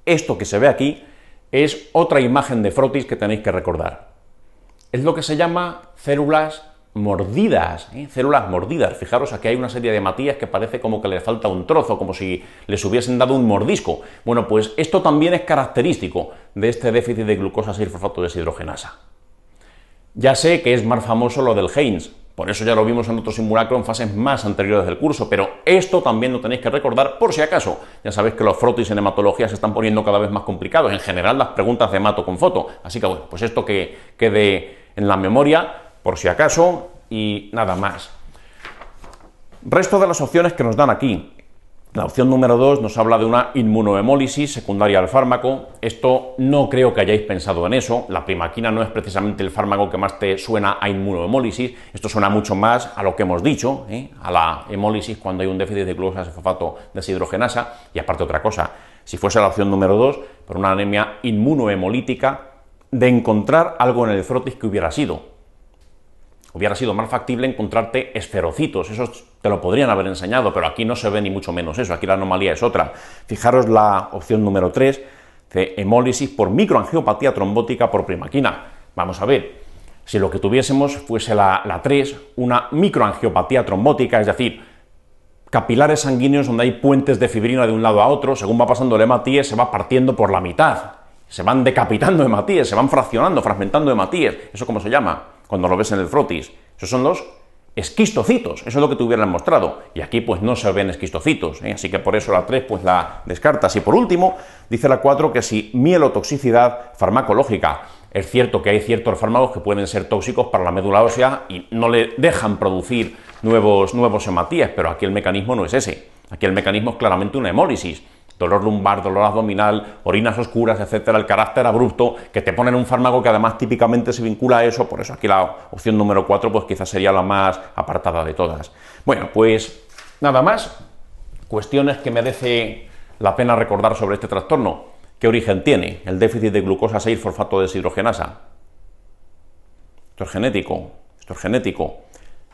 Esto que se ve aquí es otra imagen de frotis que tenéis que recordar. Es lo que se llama células mordidas, células mordidas. Fijaros, aquí hay una serie de hematías que parece como que les falta un trozo, como si les hubiesen dado un mordisco. Bueno, pues esto también es característico de este déficit de glucosa 6-fosfato deshidrogenasa. Ya sé que es más famoso lo del Heinz, por eso ya lo vimos en otro simulacro en fases más anteriores del curso, pero esto también lo tenéis que recordar por si acaso. Ya sabéis que los frotis en hematología se están poniendo cada vez más complicados, en general las preguntas de hemato con foto, así que bueno, pues esto que quede en la memoria por si acaso y nada más. Resto de las opciones que nos dan aquí. La opción número 2 nos habla de una inmunohemólisis secundaria al fármaco. Esto no creo que hayáis pensado en eso. La primaquina no es precisamente el fármaco que más te suena a inmunohemólisis. Esto suena mucho más a lo que hemos dicho, a la hemólisis cuando hay un déficit de glucosa fosfato deshidrogenasa. Y aparte otra cosa, si fuese la opción número 2, por una anemia inmunohemolítica, de encontrar algo en el frotis que hubiera sido más factible encontrarte esferocitos, eso te lo podrían haber enseñado, pero aquí no se ve ni mucho menos eso, aquí la anomalía es otra. Fijaros la opción número 3, de hemólisis por microangiopatía trombótica por primaquina. Vamos a ver, si lo que tuviésemos fuese la 3, una microangiopatía trombótica, es decir, capilares sanguíneos donde hay puentes de fibrina de un lado a otro, según va pasando el hematíes, se va partiendo por la mitad, se van decapitando hematíes, se van fragmentando hematíes, ¿eso cómo se llama? Cuando lo ves en el frotis, esos son los esquistocitos, eso es lo que te hubieran mostrado, y aquí pues no se ven esquistocitos, así que por eso la 3 pues la descartas. Y por último, dice la 4 que si mielotoxicidad farmacológica, es cierto que hay ciertos fármacos que pueden ser tóxicos para la médula ósea y no le dejan producir nuevos hematíes, pero aquí el mecanismo no es ese, aquí el mecanismo es claramente una hemólisis. Dolor lumbar, dolor abdominal, orinas oscuras, etcétera, el carácter abrupto, que te ponen un fármaco que además típicamente se vincula a eso, por eso aquí la opción número 4 pues quizás sería la más apartada de todas. Bueno, pues nada más, cuestiones que merece la pena recordar sobre este trastorno. ¿Qué origen tiene? El déficit de glucosa 6-fosfato deshidrogenasa. Esto es genético.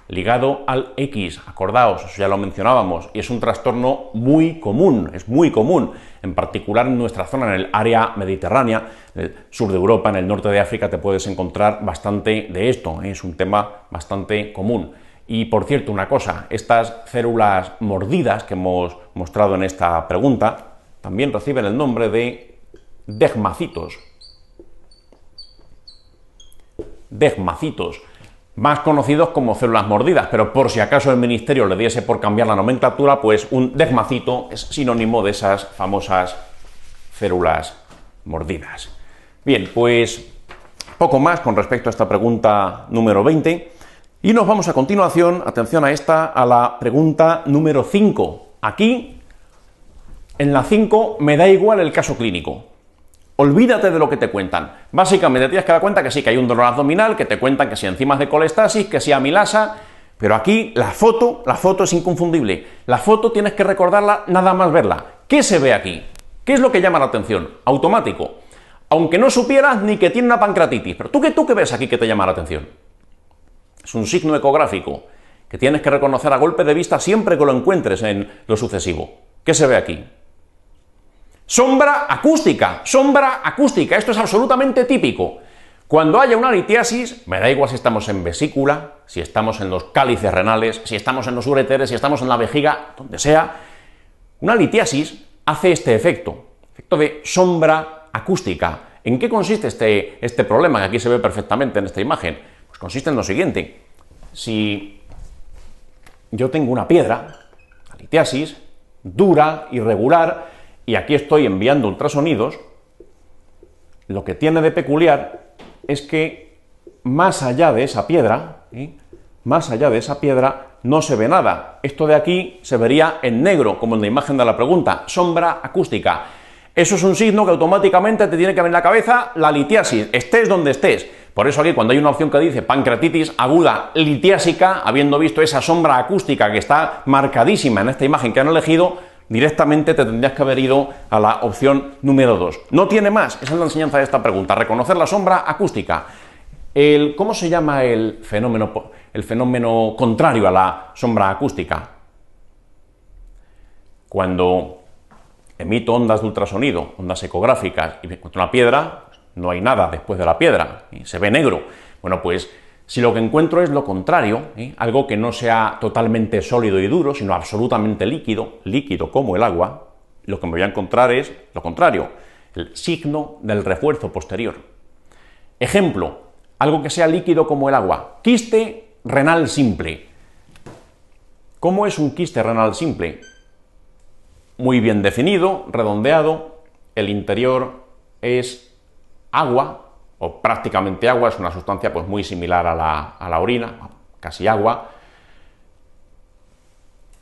Ligado al X, acordaos, eso ya lo mencionábamos, y es un trastorno muy común, es muy común, en particular en nuestra zona, en el área mediterránea, en el sur de Europa, en el norte de África, te puedes encontrar bastante de esto, es un tema bastante común. Y por cierto, una cosa, estas células mordidas que hemos mostrado en esta pregunta, también reciben el nombre de degmacitos. Más conocidos como células mordidas, pero por si acaso el ministerio le diese por cambiar la nomenclatura, pues un degmacito es sinónimo de esas famosas células mordidas. Bien, pues poco más con respecto a esta pregunta número 20, y nos vamos a continuación, atención a esta, a la pregunta número 5. Aquí, en la 5, me da igual el caso clínico. Olvídate de lo que te cuentan. Básicamente tienes que dar cuenta que sí, que hay un dolor abdominal, que te cuentan que si enzimas de colestasis, que si amilasa, pero aquí la foto es inconfundible. La foto tienes que recordarla nada más verla. ¿Qué se ve aquí? ¿Qué es lo que llama la atención? Automático. Aunque no supieras ni que tiene una pancreatitis, pero ¿tú qué ves aquí que te llama la atención? Es un signo ecográfico que tienes que reconocer a golpe de vista siempre que lo encuentres en lo sucesivo. ¿Qué se ve aquí? Sombra acústica, esto es absolutamente típico. Cuando haya una litiasis, me da igual si estamos en vesícula, si estamos en los cálices renales, si estamos en los ureteres, si estamos en la vejiga, donde sea, una litiasis hace este efecto de sombra acústica. ¿En qué consiste este problema? Que aquí se ve perfectamente en esta imagen. Pues consiste en lo siguiente. Si yo tengo una piedra, la litiasis, dura, irregular, y aquí estoy enviando ultrasonidos, lo que tiene de peculiar es que más allá de esa piedra, no se ve nada. Esto de aquí se vería en negro, como en la imagen de la pregunta, sombra acústica. Eso es un signo que automáticamente te tiene que venir a la cabeza la litiasis, estés donde estés. Por eso aquí cuando hay una opción que dice pancreatitis aguda litiásica, habiendo visto esa sombra acústica que está marcadísima en esta imagen que han elegido, directamente te tendrías que haber ido a la opción número 2. No tiene más, esa es la enseñanza de esta pregunta, reconocer la sombra acústica. ¿Cómo se llama el fenómeno contrario a la sombra acústica? Cuando emito ondas de ultrasonido, ondas ecográficas, y me encuentro una piedra, no hay nada después de la piedra, y se ve negro. Bueno, pues si lo que encuentro es lo contrario, algo que no sea totalmente sólido y duro, sino absolutamente líquido como el agua, lo que me voy a encontrar es lo contrario, el signo del refuerzo posterior. Ejemplo, algo que sea líquido como el agua. Quiste renal simple. ¿Cómo es un quiste renal simple? Muy bien definido, redondeado, el interior es agua, o prácticamente agua, es una sustancia pues muy similar a la orina, casi agua,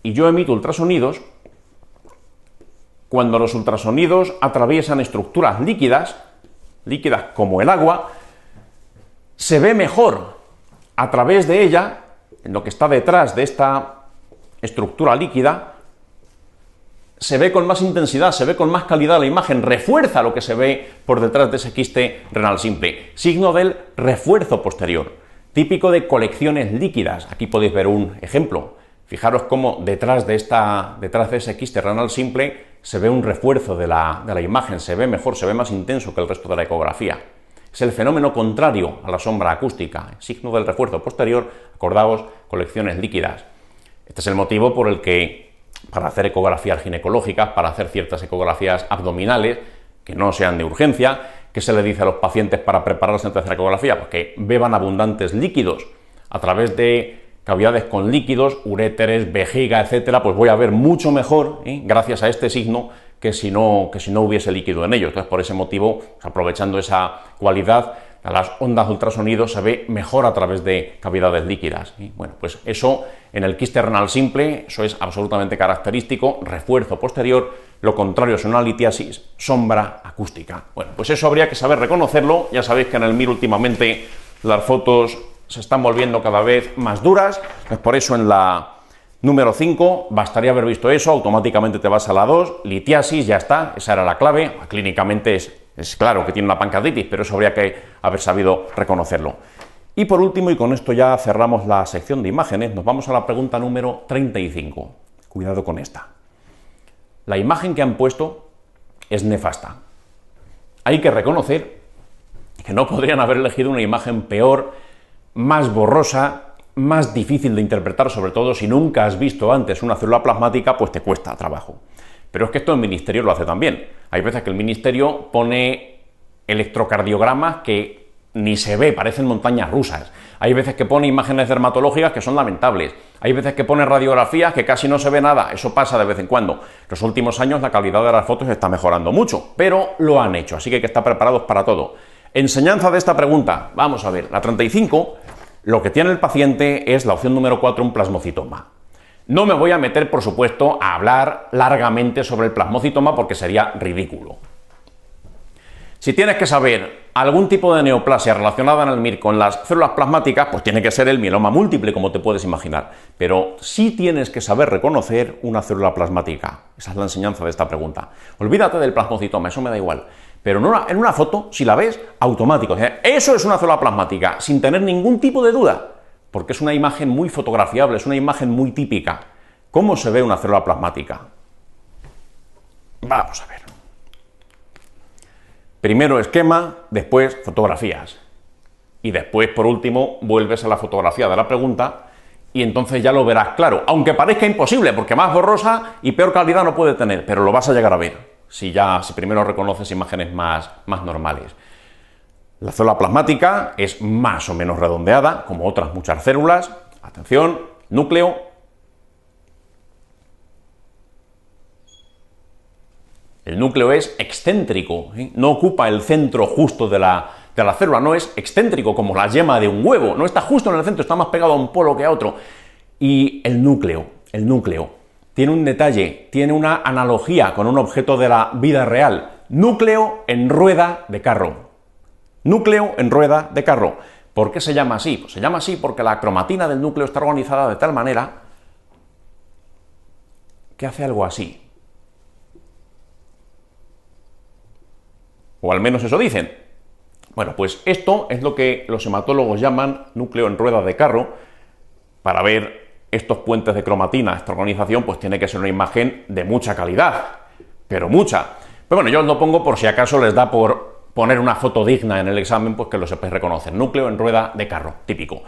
y yo emito ultrasonidos. Cuando los ultrasonidos atraviesan estructuras líquidas como el agua, se ve mejor a través de ella, en lo que está detrás de esta estructura líquida, se ve con más intensidad, se ve con más calidad la imagen, refuerza lo que se ve por detrás de ese quiste renal simple. Signo del refuerzo posterior, típico de colecciones líquidas. Aquí podéis ver un ejemplo. Fijaros cómo detrás de ese quiste renal simple se ve un refuerzo de la imagen, se ve mejor, se ve más intenso que el resto de la ecografía. Es el fenómeno contrario a la sombra acústica, signo del refuerzo posterior, acordaos, colecciones líquidas. Este es el motivo por el que para hacer ecografías ginecológicas, para hacer ciertas ecografías abdominales, que no sean de urgencia, ¿qué se le dice a los pacientes para prepararse antes de hacer ecografía? Pues que beban abundantes líquidos. A través de cavidades con líquidos, uréteres, vejiga, etcétera, pues voy a ver mucho mejor, gracias a este signo, que si no hubiese líquido en ellos. Entonces, por ese motivo, aprovechando esa cualidad, a las ondas de ultrasonido se ve mejor a través de cavidades líquidas. Y bueno, pues eso en el quiste renal simple, eso es absolutamente característico, refuerzo posterior, lo contrario es una litiasis, sombra acústica. Bueno, pues eso habría que saber reconocerlo. Ya sabéis que en el MIR últimamente las fotos se están volviendo cada vez más duras, pues por eso en la número 5 bastaría haber visto eso, automáticamente te vas a la 2, litiasis, ya está, esa era la clave. Clínicamente es claro que tiene una pancreatitis, pero eso habría que haber sabido reconocerlo. Y por último, y con esto ya cerramos la sección de imágenes, nos vamos a la pregunta número 35. Cuidado con esta. La imagen que han puesto es nefasta. Hay que reconocer que no podrían haber elegido una imagen peor, más borrosa, más difícil de interpretar, sobre todo si nunca has visto antes una célula plasmática, pues te cuesta trabajo. Pero es que esto el Ministerio lo hace también. Hay veces que el Ministerio pone electrocardiogramas que ni se ve, parecen montañas rusas. Hay veces que pone imágenes dermatológicas que son lamentables. Hay veces que pone radiografías que casi no se ve nada. Eso pasa de vez en cuando. Los últimos años la calidad de las fotos está mejorando mucho, pero lo han hecho, así que hay que estar preparados para todo. Enseñanza de esta pregunta. Vamos a ver, la 35, lo que tiene el paciente es la opción número 4, un plasmocitoma. No me voy a meter, por supuesto, a hablar largamente sobre el plasmocitoma porque sería ridículo. Si tienes que saber algún tipo de neoplasia relacionada en el MIR con las células plasmáticas, pues tiene que ser el mieloma múltiple, como te puedes imaginar. Pero sí tienes que saber reconocer una célula plasmática. Esa es la enseñanza de esta pregunta. Olvídate del plasmocitoma, eso me da igual. Pero en una foto, si la ves, automático. Eso es una célula plasmática, sin tener ningún tipo de duda. Porque es una imagen muy fotografiable, es una imagen muy típica. ¿Cómo se ve una célula plasmática? Vamos a ver. Primero esquema, después fotografías. Y después, por último, vuelves a la fotografía de la pregunta y entonces ya lo verás claro. Aunque parezca imposible, porque más borrosa y peor calidad no puede tener, pero lo vas a llegar a ver si primero reconoces imágenes más normales. La célula plasmática es más o menos redondeada, como otras muchas células. Atención, núcleo. El núcleo es excéntrico, no ocupa el centro justo de la célula, no es excéntrico como la yema de un huevo, no está justo en el centro, está más pegado a un polo que a otro. Y el núcleo tiene un detalle, tiene una analogía con un objeto de la vida real. Núcleo en rueda de carro. Núcleo en rueda de carro. ¿Por qué se llama así? Pues se llama así porque la cromatina del núcleo está organizada de tal manera que hace algo así. O al menos eso dicen. Bueno, pues esto es lo que los hematólogos llaman núcleo en rueda de carro. Para ver estos puentes de cromatina, esta organización, pues tiene que ser una imagen de mucha calidad, pero mucha. Pero bueno, yo os lo pongo por si acaso les da por poner una foto digna en el examen, pues que lo sepáis reconocer. Núcleo en rueda de carro, típico.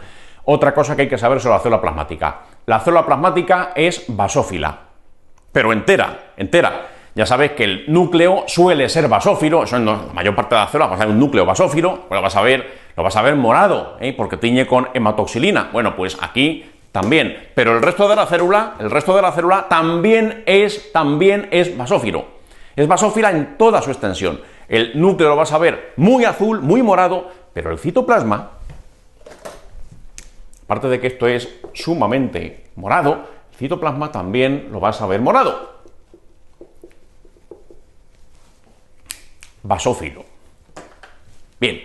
Otra cosa que hay que saber sobre la célula plasmática. La célula plasmática es basófila, pero entera. Ya sabes que el núcleo suele ser basófilo, eso en la mayor parte de las células vas a ver un núcleo basófilo, pues vas a ver lo vas a ver morado, porque tiñe con hematoxilina. Bueno, pues aquí también, pero el resto de la célula también es basófilo. Es basófila en toda su extensión. El núcleo lo vas a ver muy azul, muy morado, pero el citoplasma, aparte de que esto es sumamente morado, el citoplasma también lo vas a ver morado. Basófilo. Bien,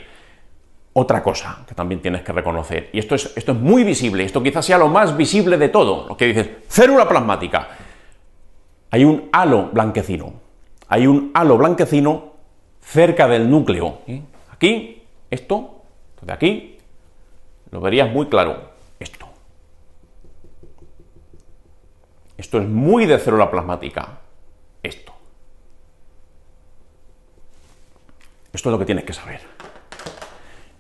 otra cosa que también tienes que reconocer, y esto es muy visible, esto quizás sea lo más visible de todo, lo que dices, célula plasmática. Hay un halo blanquecino. Hay un halo blanquecino cerca del núcleo. Aquí, esto de aquí, lo verías muy claro. Esto es muy de célula plasmática. Esto es lo que tienes que saber.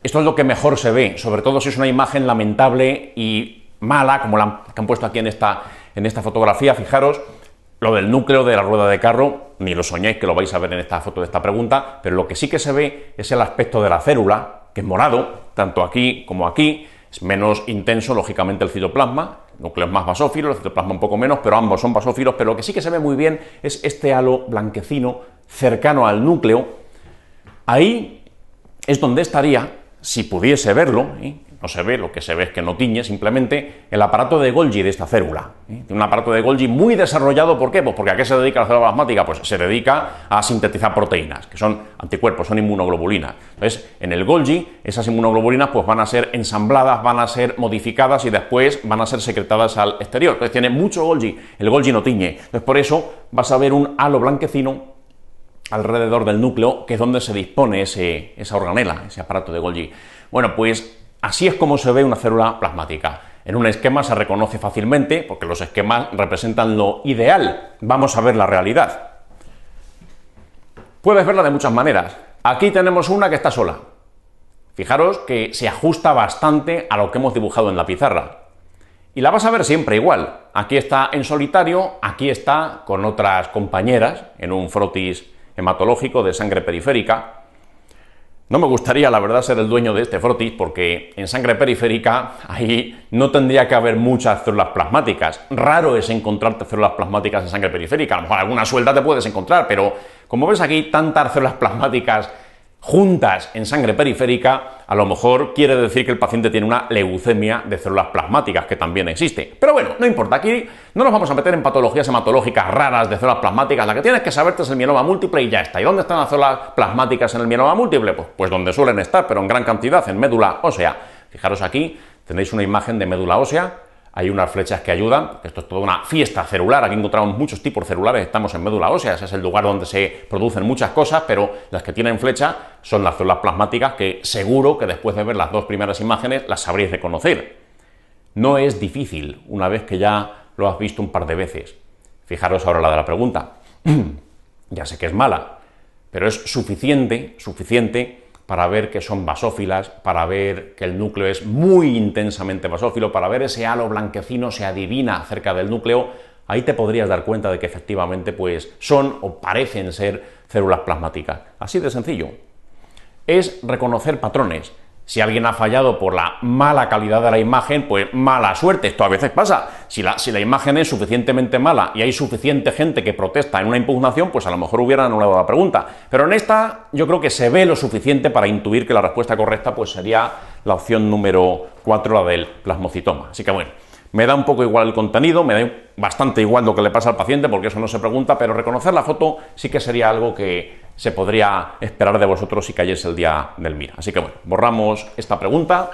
Esto es lo que mejor se ve, sobre todo si es una imagen lamentable y mala, como la que han puesto aquí en esta fotografía. Fijaros, lo del núcleo de la rueda de carro, ni lo soñéis que lo vais a ver en esta foto de esta pregunta, pero lo que sí que se ve es el aspecto de la célula, que es morado, tanto aquí como aquí. Es menos intenso, lógicamente, el citoplasma. El núcleo es más basófilo, el citoplasma un poco menos, pero ambos son basófilos. Pero lo que sí que se ve muy bien es este halo blanquecino cercano al núcleo. Ahí es donde estaría, si pudiese verlo, no se ve, lo que se ve es que no tiñe, simplemente el aparato de Golgi de esta célula. Tiene un aparato de Golgi muy desarrollado, ¿por qué? Pues porque ¿a qué se dedica la célula plasmática? Pues se dedica a sintetizar proteínas, que son anticuerpos, son inmunoglobulinas. Entonces, en el Golgi, esas inmunoglobulinas pues van a ser ensambladas, van a ser modificadas y después van a ser secretadas al exterior. Entonces, tiene mucho Golgi, el Golgi no tiñe. Entonces, por eso vas a ver un halo blanquecino alrededor del núcleo, que es donde se dispone esa organela, ese aparato de Golgi. Bueno, pues así es como se ve una célula plasmática. En un esquema se reconoce fácilmente, porque los esquemas representan lo ideal. Vamos a ver la realidad. Puedes verla de muchas maneras. Aquí tenemos una que está sola. Fijaros que se ajusta bastante a lo que hemos dibujado en la pizarra. Y la vas a ver siempre igual. Aquí está en solitario, aquí está con otras compañeras, en un frotis hematológico de sangre periférica. No me gustaría, la verdad, ser el dueño de este frotis, porque en sangre periférica ahí no tendría que haber muchas células plasmáticas. Raro es encontrarte células plasmáticas en sangre periférica. A lo mejor alguna suelta te puedes encontrar, pero como ves aquí tantas células plasmáticas juntas en sangre periférica, a lo mejor quiere decir que el paciente tiene una leucemia de células plasmáticas, que también existe. Pero bueno, no importa, aquí no nos vamos a meter en patologías hematológicas raras de células plasmáticas. La que tienes que saberte es el mieloma múltiple y ya está. ¿Y dónde están las células plasmáticas en el mieloma múltiple? Pues donde suelen estar, pero en gran cantidad, en médula ósea. Fijaros aquí, tenéis una imagen de médula ósea. Hay unas flechas que ayudan, esto es toda una fiesta celular, aquí encontramos muchos tipos celulares, estamos en médula ósea, ese es el lugar donde se producen muchas cosas, pero las que tienen flecha son las células plasmáticas, que seguro que después de ver las dos primeras imágenes las sabréis reconocer. No es difícil, una vez que ya lo has visto un par de veces. Fijaros ahora la de la pregunta. Ya sé que es mala, pero es suficiente para ver que son basófilas, para ver que el núcleo es muy intensamente basófilo, para ver ese halo blanquecino se adivina cerca del núcleo. Ahí te podrías dar cuenta de que efectivamente pues son o parecen ser células plasmáticas. Así de sencillo. Es reconocer patrones. Si alguien ha fallado por la mala calidad de la imagen, pues mala suerte. Esto a veces pasa. Si la imagen es suficientemente mala y hay suficiente gente que protesta en una impugnación, pues a lo mejor hubieran anulado la pregunta. Pero en esta yo creo que se ve lo suficiente para intuir que la respuesta correcta pues sería la opción número 4, la del plasmocitoma. Así que bueno, me da un poco igual el contenido, me da bastante igual lo que le pasa al paciente, porque eso no se pregunta, pero reconocer la foto sí que sería algo que se podría esperar de vosotros si cayese el día del MIR. Así que bueno, borramos esta pregunta